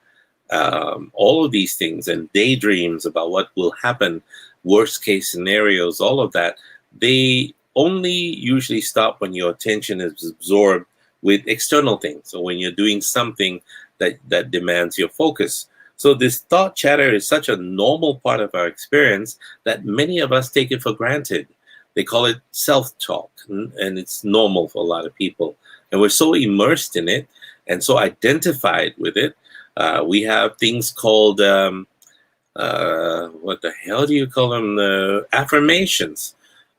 Speaker 2: All of these things, and daydreams about what will happen, worst case scenarios, all of that, they only usually stop when your attention is absorbed with external things, or when you're doing something that demands your focus. So this thought chatter is such a normal part of our experience that many of us take it for granted. They call it self-talk, and it's normal for a lot of people. And we're so immersed in it and so identified with it. We have things called, what the hell do you call them? Affirmations.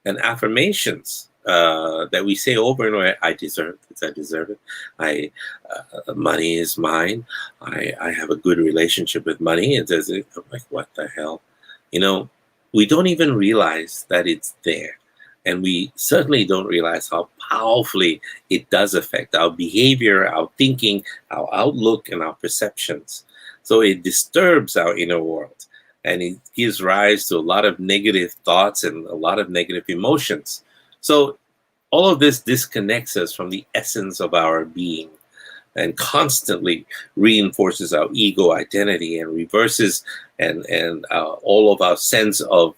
Speaker 2: And affirmations that we say over and over. I deserve it. I deserve it. Money is mine. I have a good relationship with money. And I'm like, what the hell? We don't even realize that it's there. And we certainly don't realize how powerfully it does affect our behavior, our thinking, our outlook, and our perceptions. So it disturbs our inner world, and it gives rise to a lot of negative thoughts and a lot of negative emotions. So all of this disconnects us from the essence of our being and constantly reinforces our ego identity and reverses and all of our sense of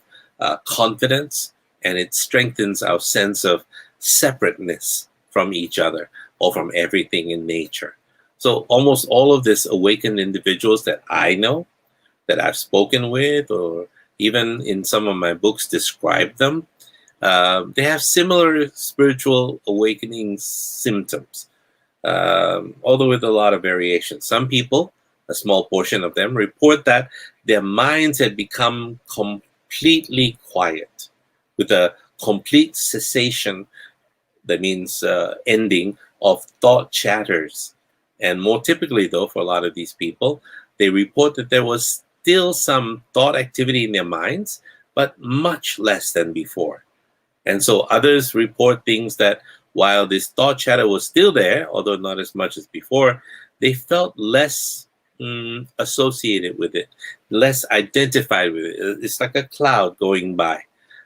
Speaker 2: confidence, and it strengthens our sense of separateness from each other or from everything in nature. So almost all of this awakened individuals that I know, that I've spoken with, or even in some of my books describe them, they have similar spiritual awakening symptoms, although with a lot of variation. Some people, a small portion of them, report that their minds had become completely quiet, with a complete cessation, that means ending, of thought chatters. And more typically, though, for a lot of these people, they report that there was still some thought activity in their minds, but much less than before. And so others report things that while this thought chatter was still there, although not as much as before, they felt less associated with it, less identified with it. It's like a cloud going by.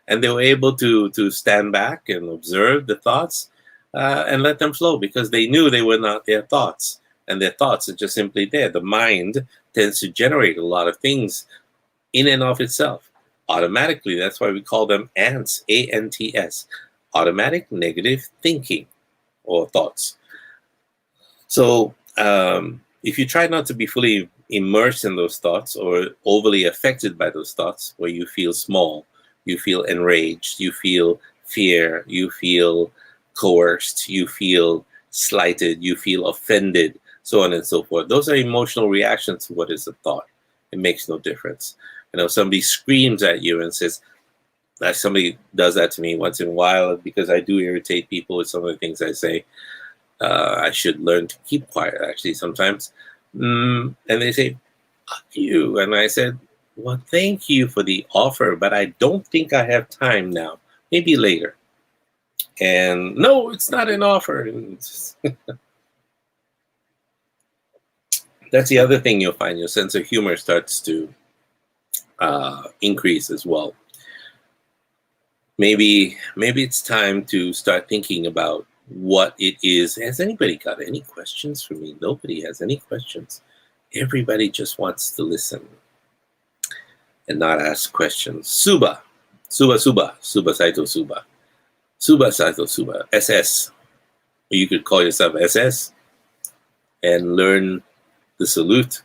Speaker 2: And they were able to stand back and observe the thoughts and let them flow, because they knew they were not their thoughts. And their thoughts are just simply there. The mind tends to generate a lot of things in and of itself automatically. That's why we call them ANTS, A-N-T-S, automatic negative thinking or thoughts. So if you try not to be fully immersed in those thoughts or overly affected by those thoughts, where you feel small, you feel enraged, you feel fear, you feel coerced, you feel slighted, you feel offended, so on and so forth. Those are emotional reactions to what is a thought. It makes no difference. Somebody screams at you and says, somebody does that to me once in a while, because I do irritate people with some of the things I say. I should learn to keep quiet, actually, sometimes. And they say, fuck you. And I said, well, thank you for the offer, but I don't think I have time now. Maybe later. And no, it's not an offer. That's the other thing you'll find. Your sense of humor starts to increase as well. Maybe it's time to start thinking about what it is. Has anybody got any questions for me? Nobody has any questions. Everybody just wants to listen and not ask questions. Suba Saito Suba, SS. You could call yourself SS. and learn the salute,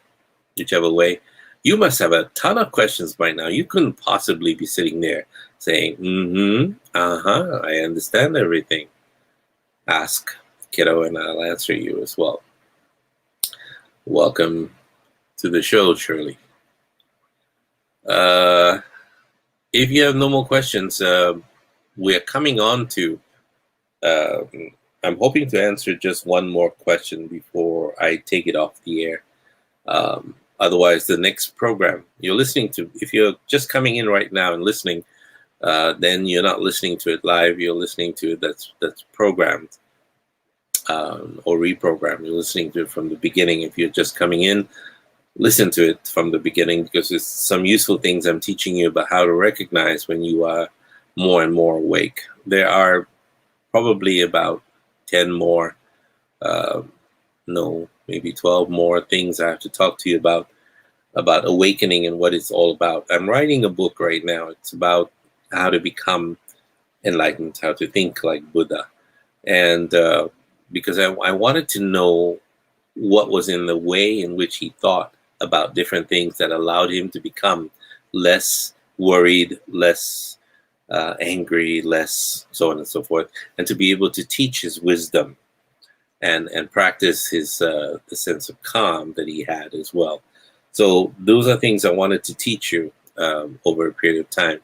Speaker 2: whichever way. You must have a ton of questions by now. You couldn't possibly be sitting there saying, I understand everything. Ask, kiddo, and I'll answer you as well. Welcome to the show, Shirley. If you have no more questions, we're coming on to, I'm hoping to answer just one more question before I take it off the air. Otherwise, the next program you're listening to, if you're just coming in right now and listening, then you're not listening to it live. You're listening to it that's programmed or reprogrammed. You're listening to it from the beginning. If you're just coming in, listen to it from the beginning, because there's some useful things I'm teaching you about how to recognize when you are more and more awake. There are probably about 10 more, maybe 12 more things I have to talk to you about awakening and what it's all about. I'm writing a book right now. It's about how to become enlightened, how to think like Buddha. And because I wanted to know what was in the way in which he thought about different things that allowed him to become less worried, less angry, less so on and so forth, and to be able to teach his wisdom and practice his the sense of calm that he had as well. So those are things I wanted to teach you over a period of time.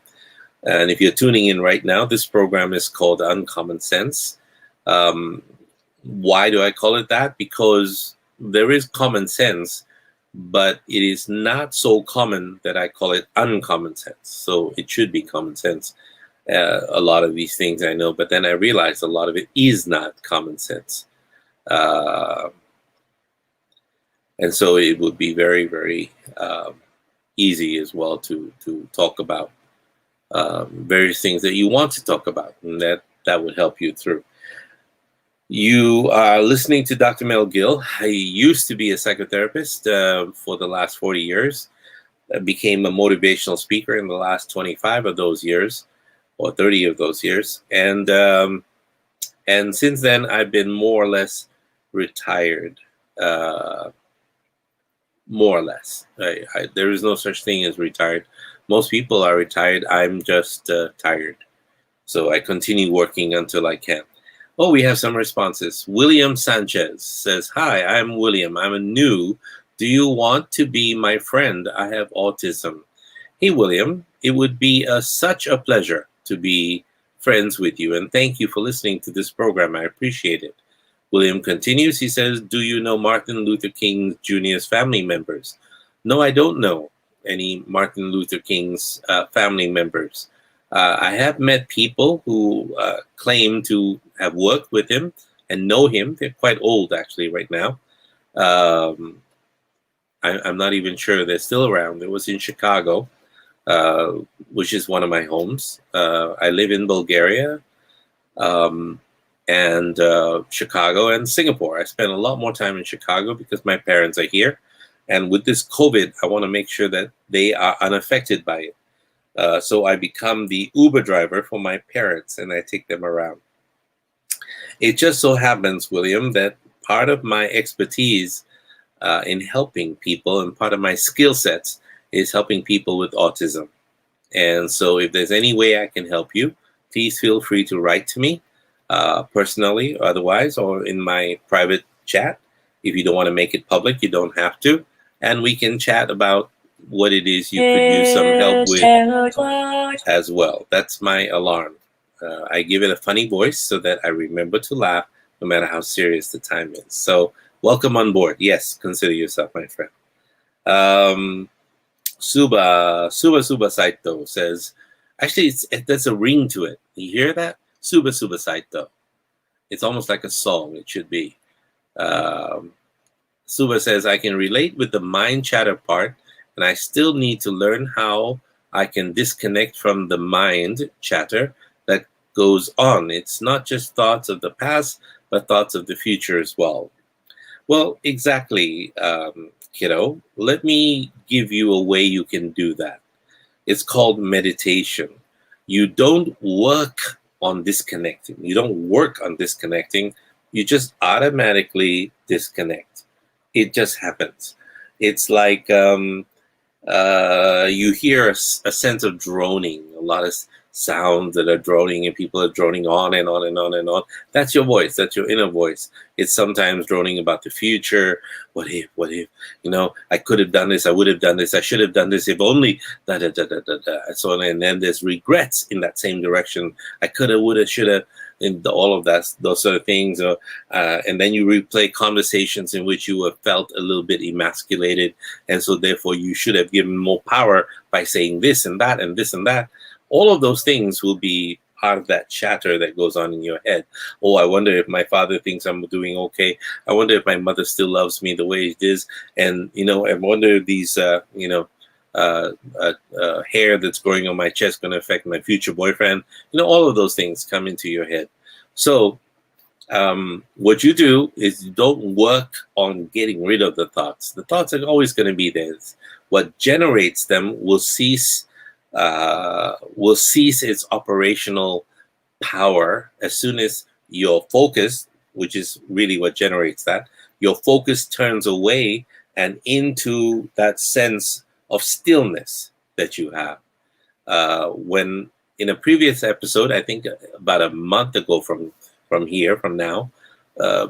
Speaker 2: And if you're tuning in right now, this program is called Uncommon Sense. Why do I call it that? Because there is common sense, but it is not so common that I call it uncommon sense. So it should be common sense. A lot of these things I know, but then I realized a lot of it is not common sense. And so it would be very, very easy as well to talk about various things that you want to talk about, and that would help you through. You are listening to Dr. Mel Gill. I used to be a psychotherapist for the last 40 years. I became a motivational speaker in the last 25 of those years, or 30 of those years. And since then, I've been more or less retired. More or less. There is no such thing as retired. Most people are retired. I'm just tired. So I continue working until I can. Oh, we have some responses. William Sanchez says, "Hi, I'm William. I'm a new. Do you want to be my friend? I have autism." Hey, William, it would be such a pleasure to be friends with you. And thank you for listening to this program. I appreciate it. William continues. He says, "Do you know Martin Luther King Jr.'s family members?" No, I don't know any Martin Luther King's family members. I have met people who claim to have worked with him and know him. They're quite old, actually, right now. I'm not even sure they're still around. It was in Chicago, which is one of my homes. I live in Bulgaria and Chicago and Singapore. I spend a lot more time in Chicago because my parents are here. And with this COVID, I want to make sure that they are unaffected by it. So I become the Uber driver for my parents and I take them around. It just so happens, William, that part of my expertise in helping people and part of my skill sets is helping people with autism. And so if there's any way I can help you, please feel free to write to me personally, otherwise, or in my private chat. If you don't want to make it public, you don't have to. And we can chat about what it is you could use some help with as well. That's my alarm. I give it a funny voice so that I remember to laugh no matter how serious the time is. So welcome on board. Yes, consider yourself my friend. Suba Saito says, actually, there's a ring to it. You hear that? Suba Saito. It's almost like a song. It should be. Suba says, I can relate with the mind chatter part, and I still need to learn how I can disconnect from the mind chatter that goes on. It's not just thoughts of the past, but thoughts of the future as well. Well, exactly, kiddo. Let me give you a way you can do that. It's called meditation. You don't work on disconnecting. You don't work on disconnecting. You just automatically disconnect. It just happens. It's like you hear a sense of droning, a lot of sounds that are droning, and people are droning on and on and on and on. That's your voice. That's your inner voice. It's sometimes droning about the future. What if, I could have done this, I would have done this, I should have done this, if only, da da da da da da, and so on. And then there's regrets in that same direction. I could have, would have, should have, and all of that, those sort of things. And then you replay conversations in which you have felt a little bit emasculated, and so therefore you should have given more power by saying this and that and this and that. All of those things will be part of that chatter that goes on in your head. Oh, I wonder if my father thinks I'm doing okay. I wonder if my mother still loves me the way it is. And, I wonder if these, hair that's growing on my chest going to affect my future boyfriend. All of those things come into your head. So what you do is you don't work on getting rid of the thoughts. The thoughts are always going to be there. What generates them will cease its operational power as soon as your focus, which is really what generates that, your focus turns away and into that sense of stillness that you have. When in a previous episode, I think about a month ago from now,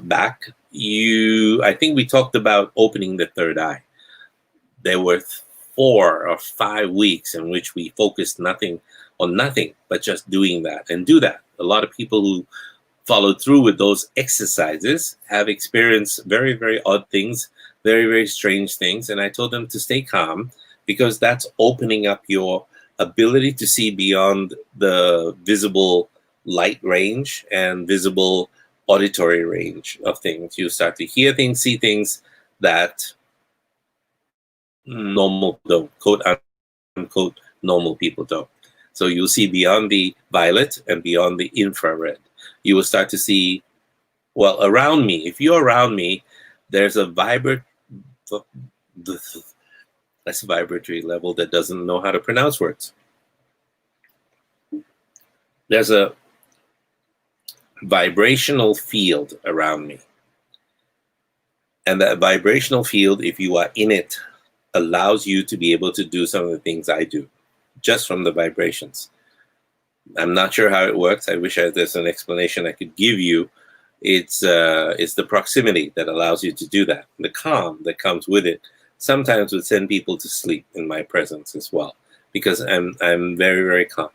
Speaker 2: back, I think we talked about opening the third eye. There were 4 or 5 weeks in which we focused nothing on nothing but just doing that and do that. A lot of people who followed through with those exercises have experienced very, very odd things, very, very strange things. And I told them to stay calm, because that's opening up your ability to see beyond the visible light range and visible auditory range of things. You start to hear things, see things that normal don't, quote unquote, normal people don't. So you'll see beyond the violet and beyond the infrared. You will start to see, well, around me, if you're around me, there's a vibratory level that doesn't know how to pronounce words. There's a vibrational field around me. And that vibrational field, if you are in it, allows you to be able to do some of the things I do, just from the vibrations. I'm not sure how it works. I wish there's an explanation I could give you. It's the proximity that allows you to do that. The calm that comes with it sometimes would send people to sleep in my presence as well, because I'm very, very calm.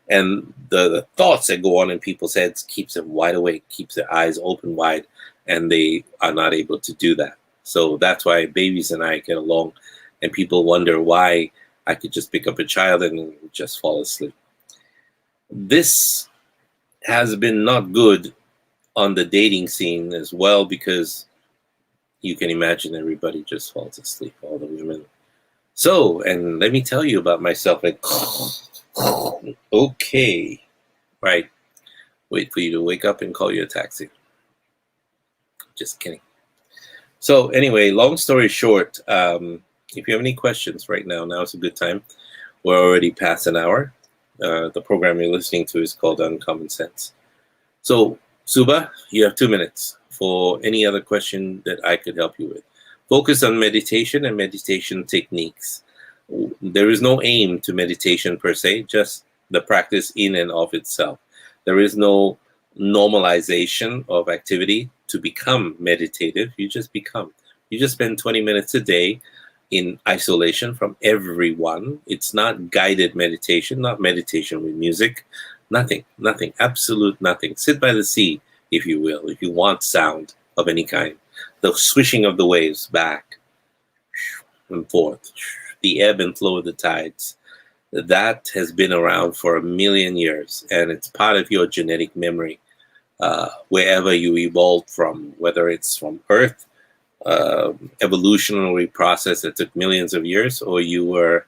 Speaker 2: And the thoughts that go on in people's heads keeps them wide awake, keeps their eyes open wide, and they are not able to do that. So that's why babies and I get along, and people wonder why I could just pick up a child and just fall asleep. This has been not good on the dating scene as well, because you can imagine everybody just falls asleep, all the women. So, and let me tell you about myself. Okay, right. Wait for you to wake up and call you a taxi. Just kidding. So anyway, long story short, if you have any questions right now, now's a good time. We're already past an hour. The program you're listening to is called Uncommon Sense. So, Suba, you have 2 minutes for any other question that I could help you with. Focus on meditation and meditation techniques. There is no aim to meditation per se, just the practice in and of itself. There is no normalization of activity to become meditative. You just become. You just spend 20 minutes a day in isolation from everyone. It's not guided meditation, not meditation with music, nothing, absolute nothing. Sit by the sea, if you will, if you want sound of any kind. The swishing of the waves back and forth, the ebb and flow of the tides. That has been around for 1 million years, and it's part of your genetic memory, wherever you evolved from, whether it's from Earth, evolutionary process that took millions of years, or you were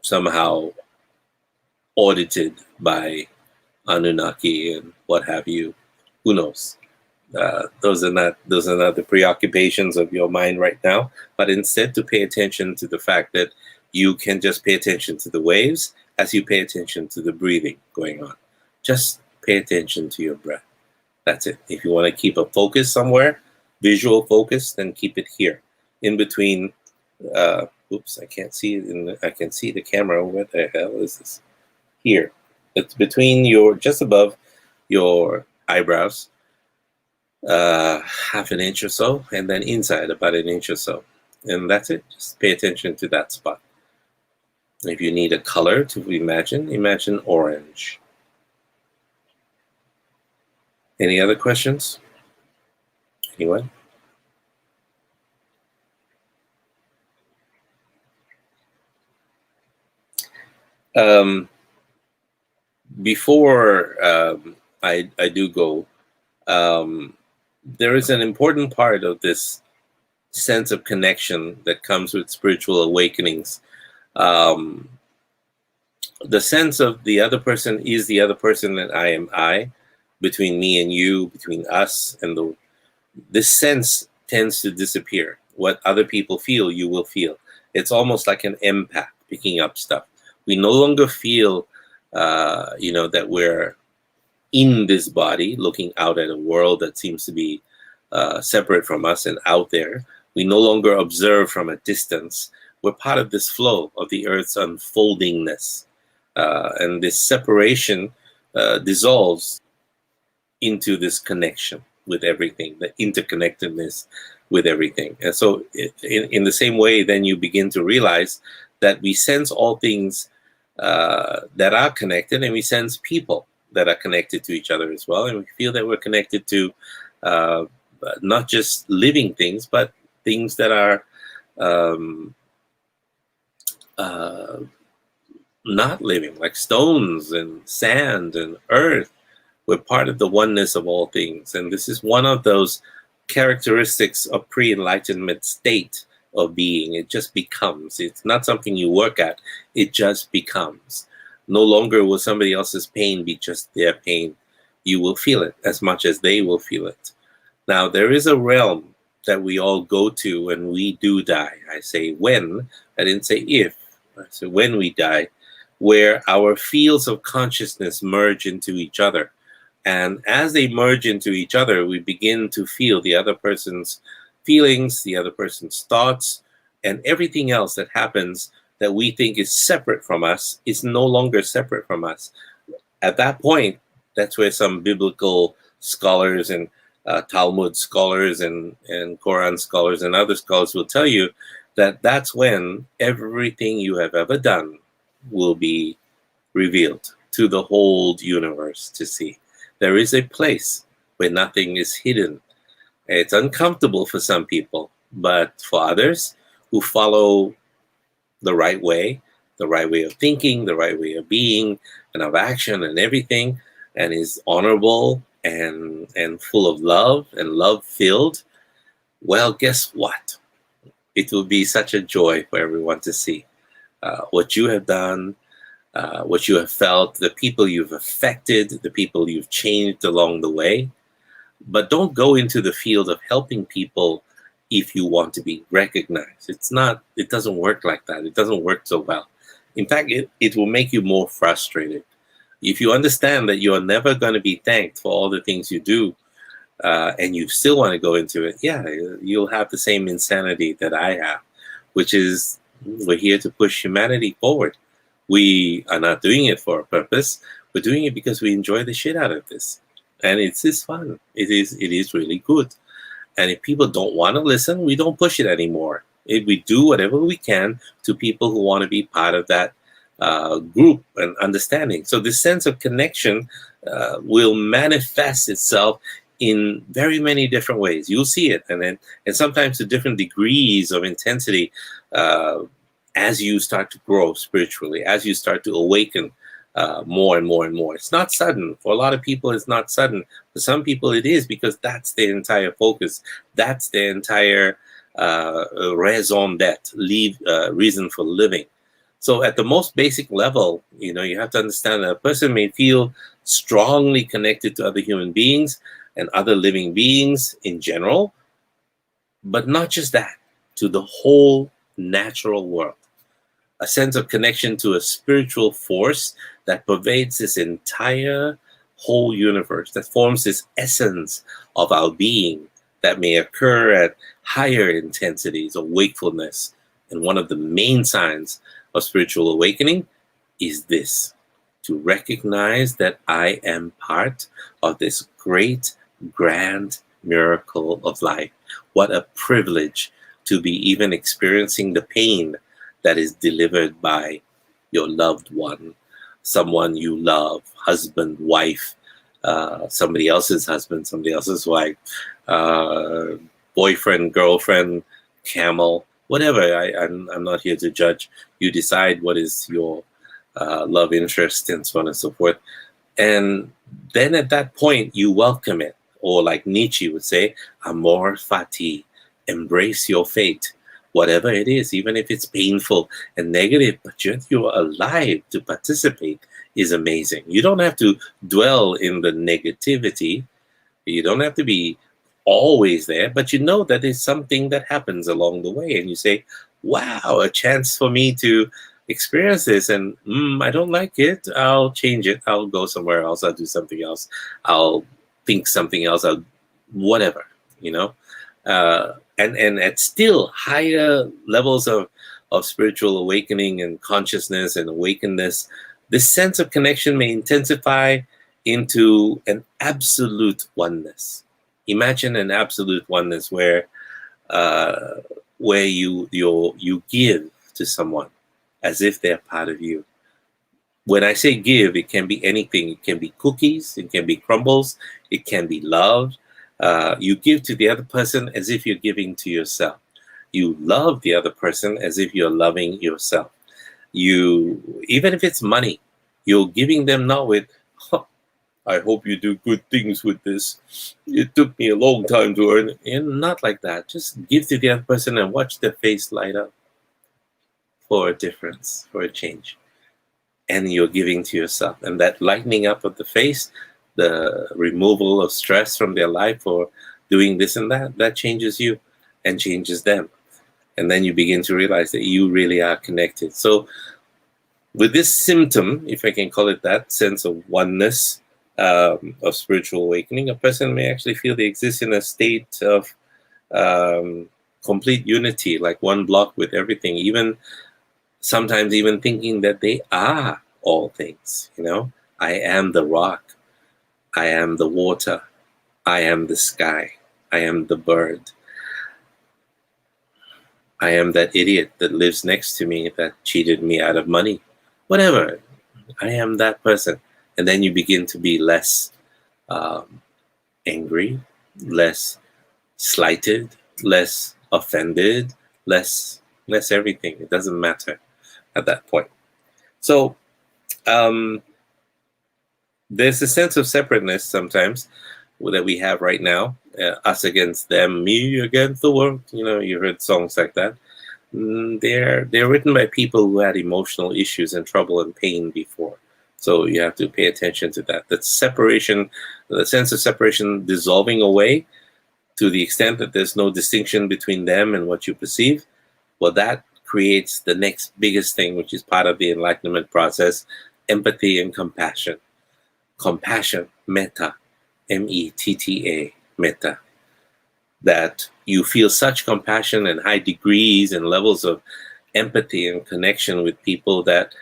Speaker 2: somehow audited by Anunnaki and what have you. Who knows? Those are not the preoccupations of your mind right now, but instead to pay attention to the fact that you can just pay attention to the waves as you pay attention to the breathing going on. Just pay attention to your breath. That's it. If you want to keep a focus somewhere, visual focus, then keep it here, in between. Oops, I can't see it. I can see the camera. What the hell is this? Here, it's between just above your eyebrows, half an inch or so, and then inside about an inch or so, and that's it. Just pay attention to that spot. If you need a color to imagine orange. Any other questions? Anyone? Before I do go, there is an important part of this sense of connection that comes with spiritual awakenings. The sense of the other person is the other person, and I am I, between me and you, between us and this sense tends to disappear. What other people feel, you will feel. It's almost like an empath picking up stuff. We no longer feel, that we're in this body looking out at a world that seems to be separate from us and out there. We no longer observe from a distance. We're part of this flow of the earth's unfoldingness. And this separation dissolves into this connection with everything, the interconnectedness with everything. And so in the same way, then you begin to realize that we sense all things that are connected, and we sense people that are connected to each other as well. And we feel that we're connected to not just living things, but things that are not living, like stones and sand and earth. We're part of the oneness of all things. And this is one of those characteristics of pre-enlightenment state of being. It just becomes. It's not something you work at. It just becomes. No longer will somebody else's pain be just their pain. You will feel it as much as they will feel it. Now, there is a realm that we all go to when we do die. I say when, I didn't say if. I said when we die, where our fields of consciousness merge into each other. And as they merge into each other, we begin to feel the other person's feelings, the other person's thoughts, and everything else that happens that we think is separate from us is no longer separate from us. At that point, that's where some biblical scholars and Talmud scholars and Quran scholars and other scholars will tell you that that's when everything you have ever done will be revealed to the whole universe to see. There is a place where nothing is hidden. It's uncomfortable for some people, but for others who follow the right way of thinking, the right way of being, and of action and everything, and is honorable and full of love and love-filled, well, guess what? It will be such a joy for everyone to see what you have done, what you have felt, the people you've affected, the people you've changed along the way. But don't go into the field of helping people if you want to be recognized. It doesn't work like that. It doesn't work so well. In fact, it will make you more frustrated. If you understand that you're never going to be thanked for all the things you do, and you still want to go into it, yeah, you'll have the same insanity that I have, which is we're here to push humanity forward. We are not doing it for a purpose. We're doing it because we enjoy the shit out of this. And it's fun. It is really good. And if people don't want to listen, we don't push it anymore. We do whatever we can to people who want to be part of that group and understanding. So this sense of connection will manifest itself in very many different ways. You'll see it, and sometimes to different degrees of intensity as you start to grow spiritually, as you start to awaken more and more and more. It's not sudden. For a lot of people, it's not sudden. For some people, it is, because that's their entire focus. That's their entire raison d'etre, reason for living. So at the most basic level, you have to understand that a person may feel strongly connected to other human beings and other living beings in general, but not just that, to the whole natural world. A sense of connection to a spiritual force that pervades this entire whole universe, that forms this essence of our being, that may occur at higher intensities of wakefulness. And one of the main signs of spiritual awakening is this: to recognize that I am part of this great, grand miracle of life. What a privilege to be even experiencing the pain that is delivered by your loved one, someone you love, husband, wife, somebody else's husband, somebody else's wife, boyfriend, girlfriend, camel, whatever. I'm not here to judge. You decide what is your love interest and so on and so forth. And then at that point, you welcome it. Or like Nietzsche would say, amor fati, embrace your fate, whatever it is, even if it's painful and negative, but you're alive to participate is amazing. You don't have to dwell in the negativity. You don't have to be always there, but you know that there's something that happens along the way. And you say, wow, a chance for me to experience this. And I don't like it. I'll change it. I'll go somewhere else. I'll do something else. I'll think something else. I'll whatever, you know. And at still higher levels of spiritual awakening and consciousness and awakenedness, this sense of connection may intensify into an absolute oneness. Imagine an absolute oneness where you give to someone as if they're part of you. When I say give, it can be anything. It can be cookies, it can be crumbles, it can be love. You give to the other person as if you're giving to yourself. You love the other person as if you're loving yourself. Even if it's money, you're giving them not with, I hope you do good things with this. It took me a long time to earn it. And not like that. Just give to the other person and watch their face light up for a difference, for a change. And you're giving to yourself. And that lightening up of the face, the removal of stress from their life for doing this and that changes you and changes them. And then you begin to realize that you really are connected. So with this symptom, if I can call it that, sense of oneness, of spiritual awakening, a person may actually feel they exist in a state of complete unity, like one block with everything, even sometimes even thinking that they are all things. You know, I am the rock, I am the water, I am the sky, I am the bird, I am that idiot that lives next to me that cheated me out of money, whatever. I am that person. And then you begin to be less angry, less slighted, less offended, less everything. It doesn't matter at that point. So there's a sense of separateness sometimes that we have right now, us against them, me against the world. You know, you heard songs like that. They're written by people who had emotional issues and trouble and pain before. So you have to pay attention to that. That separation, the sense of separation dissolving away to the extent that there's no distinction between them and what you perceive. Well, that creates the next biggest thing, which is part of the enlightenment process: empathy and compassion. Compassion, metta, M-E-T-T-A, metta. That you feel such compassion and high degrees and levels of empathy and connection with people that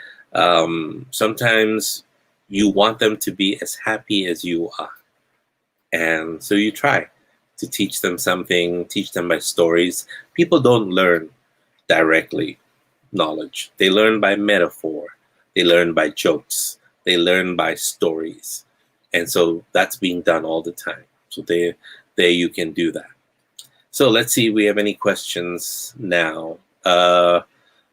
Speaker 2: sometimes you want them to be as happy as you are. And so you try to teach them something, teach them by stories. People don't learn directly knowledge. They learn by metaphor. They learn by jokes. They learn by stories. And so that's being done all the time. So there you can do that. So let's see if we have any questions now.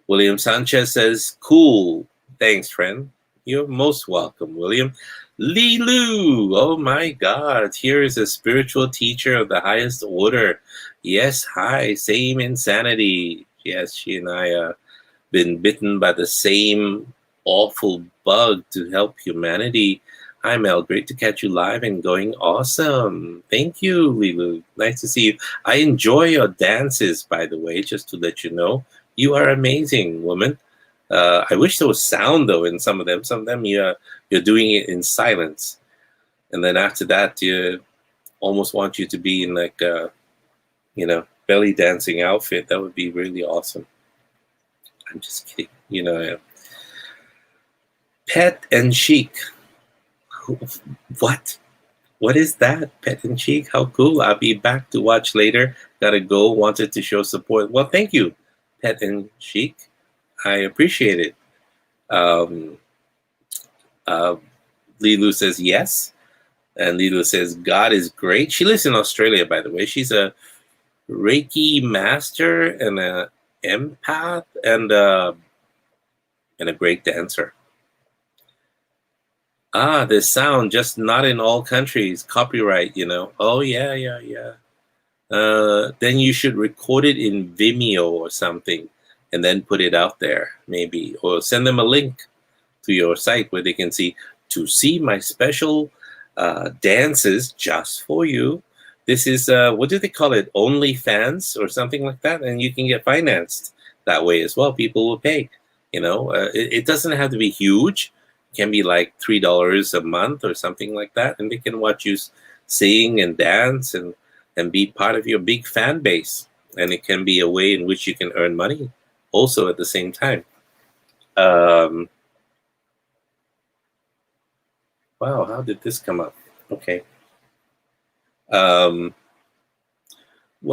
Speaker 2: William Sanchez says, cool. Thanks, friend. You're most welcome, William. Li Lu, oh my God, here is a spiritual teacher of the highest order. Yes, hi, same insanity. Yes, she and I have been bitten by the same awful bug to help humanity. Hi, Mel, great to catch you live and going awesome. Thank you, Li Lu. Nice to see you. I enjoy your dances, by the way, just to let you know. You are amazing, woman. I wish there was sound though in some of them. Some of them you're doing it in silence, and then after that you almost want you to be in like belly dancing outfit. That would be really awesome. I'm just kidding. Pet and Chic. What? What is that? Pet and Chic? How cool. I'll be back to watch later. Gotta go. Wanted to show support. Well, thank you, Pet and Chic. I appreciate it. Um, Lilu says yes. And Lilu says, God is great. She lives in Australia, by the way. She's a Reiki master and an empath and a great dancer. The sound, just not in all countries. Copyright, Oh, yeah. Then you should record it in Vimeo or something and then put it out there, maybe. Or send them a link to your site where they can see, to see my special dances just for you. This is, what do they call it? OnlyFans or something like that. And you can get financed that way as well. People will pay, it doesn't have to be huge. It can be like $3 a month or something like that. And they can watch you sing and dance and be part of your big fan base. And it can be a way in which you can earn money also at the same time. Wow, how did this come up? Okay. Well,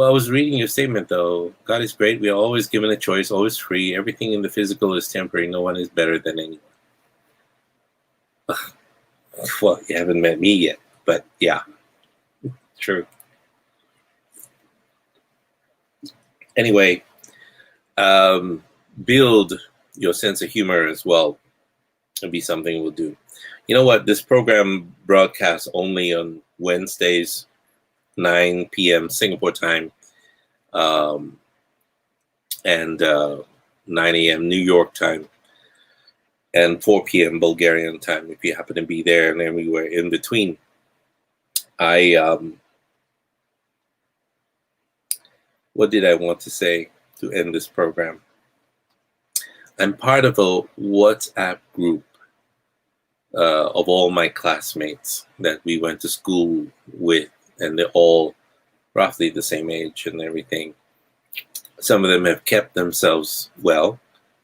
Speaker 2: I was reading your statement, though. God is great. We are always given a choice, always free. Everything in the physical is temporary. No one is better than anyone. Well, you haven't met me yet, but yeah, true. Anyway, build your sense of humor as well. It'll be something we'll do. You know what? This program broadcasts only on Wednesdays, 9 p.m. Singapore time, and 9 a.m. New York time, and 4 p.m. Bulgarian time, if you happen to be there and everywhere in between. What did I want to say to end this program? I'm part of a WhatsApp group of all my classmates that we went to school with, and they're all roughly the same age and everything. Some of them have kept themselves well,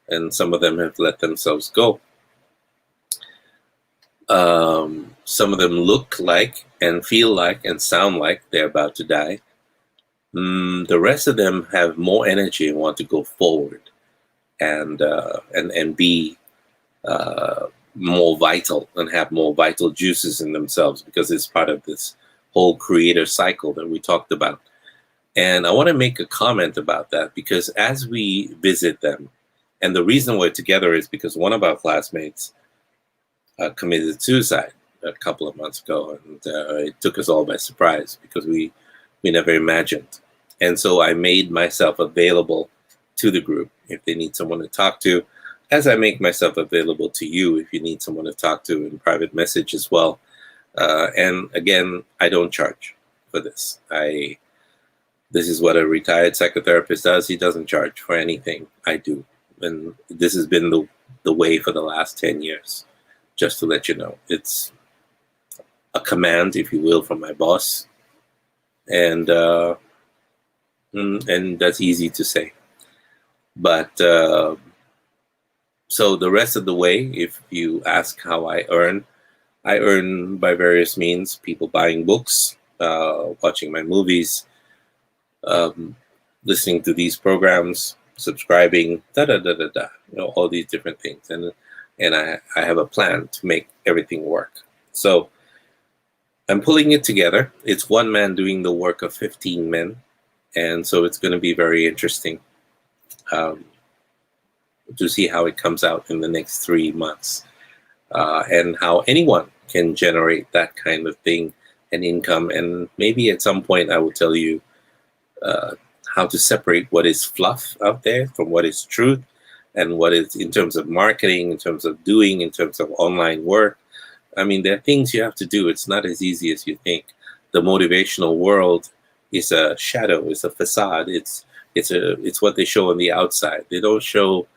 Speaker 2: and some of them have let themselves go. Some of them look like and feel like and sound like they're about to die. The rest of them have more energy and want to go forward and be more vital and have more vital juices in themselves, because it's part of this whole creator cycle that we talked about. And I want to make a comment about that, because as we visit them, and the reason we're together is because one of our classmates committed suicide a couple of months ago, and it took us all by surprise because we never imagined. And so I made myself available to the group if they need someone to talk to, as I make myself available to you if you need someone to talk to in private message as well. And again, I don't charge for this. This is what a retired psychotherapist does. He doesn't charge for anything. I do. And this has been the way for the last 10 years, just to let you know. It's a command, if you will, from my boss. And that's easy to say. But so the rest of the way, if you ask how I earn by various means: people buying books, watching my movies, listening to these programs, subscribing, all these different things. And I have a plan to make everything work. So I'm pulling it together. It's one man doing the work of 15 men. And so it's going to be very interesting to see how it comes out in the next 3 months, and how anyone can generate that kind of thing and income. And maybe at some point I will tell you how to separate what is fluff out there from what is truth, and what is in terms of marketing, in terms of doing, in terms of online work. I mean, there are things you have to do. It's not as easy as you think. The motivational world is a shadow, it's a facade. It's what they show on the outside. They don't show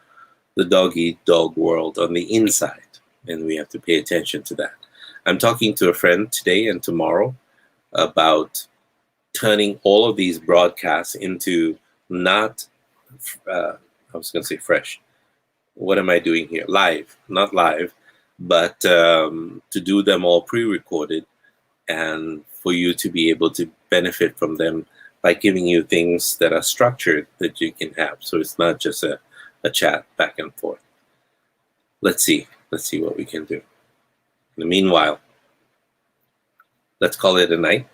Speaker 2: the dog-eat-dog world on the inside, and we have to pay attention to that. I'm talking to a friend today and tomorrow about turning all of these broadcasts into not, I was going to say fresh. What am I doing here? Live, not live, but to do them all pre-recorded and for you to be able to benefit from them by giving you things that are structured that you can have. So it's not just a chat back and forth. Let's see what we can do. In the meanwhile, let's call it a night.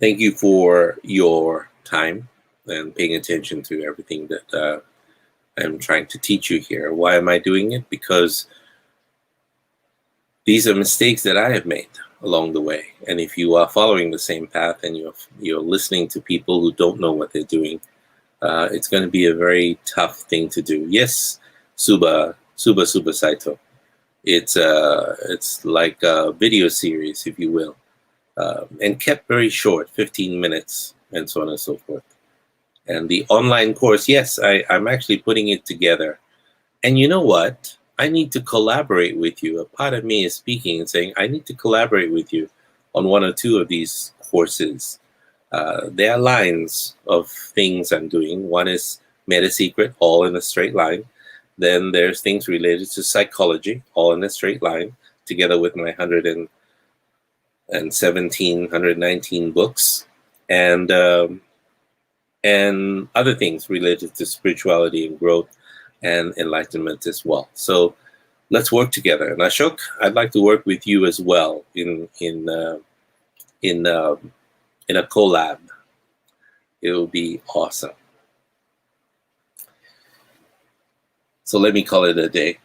Speaker 2: Thank you for your time and paying attention to everything that I'm trying to teach you here. Why am I doing it? Because these are mistakes that I have made along the way. And if you are following the same path and you're listening to people who don't know what they're doing, it's going to be a very tough thing to do. Yes, Suba Saito. It's like a video series, if you will, and kept very short, 15 minutes, and so on and so forth. And the online course, yes, I'm actually putting it together. And you know what? I need to collaborate with you. A part of me is speaking and saying, I need to collaborate with you on one or two of these courses. There are lines of things I'm doing. One is Meta Secret, all in a straight line. Then there's things related to psychology, all in a straight line, together with my 119 books. And other things related to spirituality and growth and enlightenment as well. So let's work together. And Ashok, I'd like to work with you as well in a collab. It will be awesome. So let me call it a day.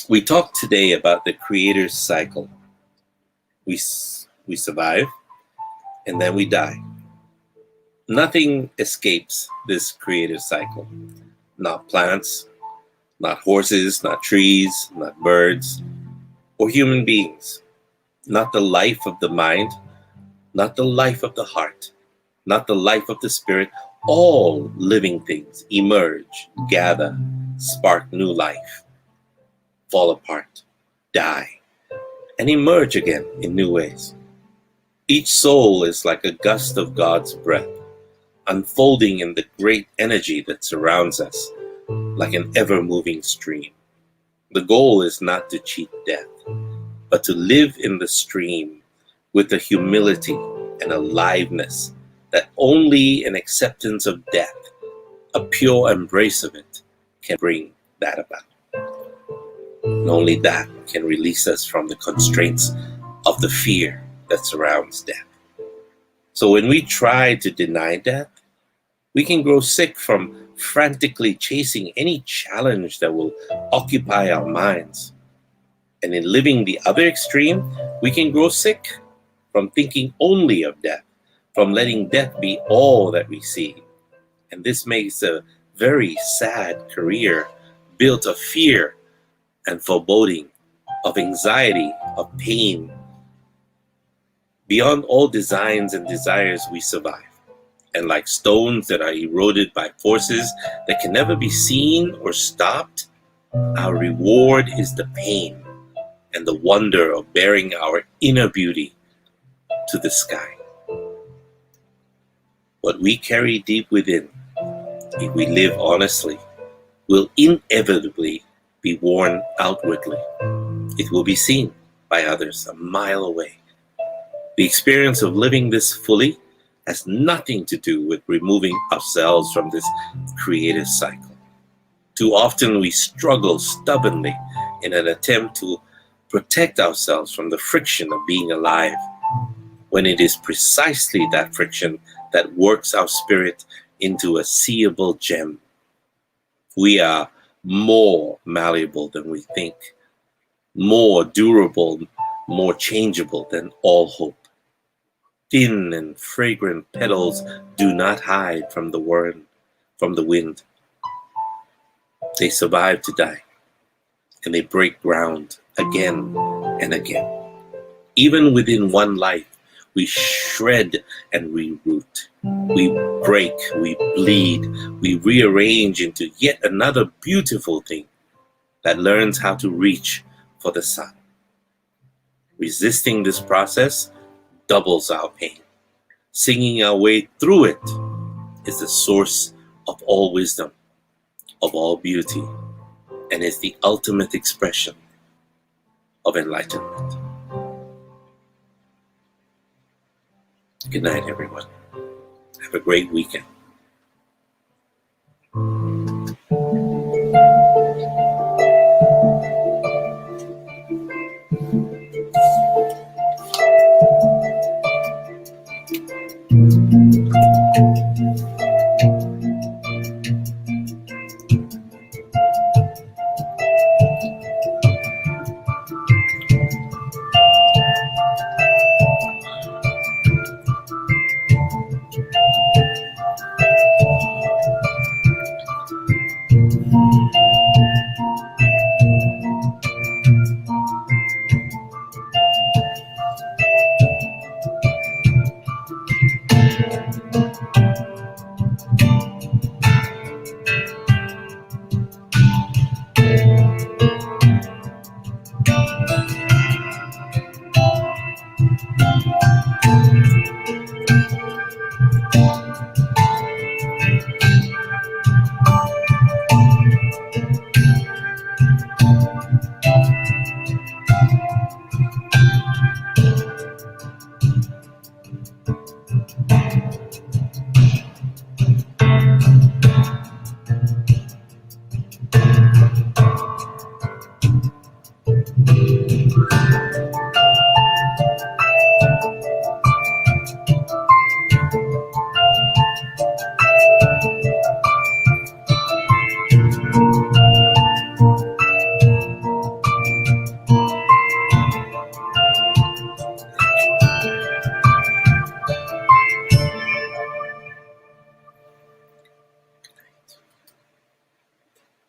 Speaker 2: We talked today about the creator's cycle. We survive, and then we die. Nothing escapes this creative cycle. Not plants, not horses, not trees, not birds, or human beings. Not the life of the mind, not the life of the heart, not the life of the spirit. All living things emerge, gather, spark new life, fall apart, die, and emerge again in new ways. Each soul is like a gust of God's breath, unfolding in the great energy that surrounds us, like an ever-moving stream. The goal is not to cheat death, but to live in the stream with a humility and aliveness that only an acceptance of death, a pure embrace of it, can bring that about. And only that can release us from the constraints of the fear that surrounds death. So when we try to deny death, we can grow sick from frantically chasing any challenge that will occupy our minds. And in living the other extreme, we can grow sick from thinking only of death, from letting death be all that we see. And this makes a very sad career built of fear and foreboding, of anxiety, of pain. Beyond all designs and desires, we survive. And like stones that are eroded by forces that can never be seen or stopped, our reward is the pain and the wonder of bearing our inner beauty to the sky. What we carry deep within, if we live honestly, will inevitably be worn outwardly. It will be seen by others a mile away. The experience of living this fully has nothing to do with removing ourselves from this creative cycle. Too often we struggle stubbornly in an attempt to protect ourselves from the friction of being alive, when it is precisely that friction that works our spirit into a seeable gem. We are more malleable than we think, more durable, more changeable than all hope. Thin and fragrant petals do not hide from the wind. They survive to die, and they break ground again and again. Even within one life, we shred and reroot. We break, we bleed, we rearrange into yet another beautiful thing that learns how to reach for the sun. Resisting this process doubles our pain. Singing our way through it is the source of all wisdom, of all beauty, and is the ultimate expression of enlightenment. Good night, everyone. Have a great weekend.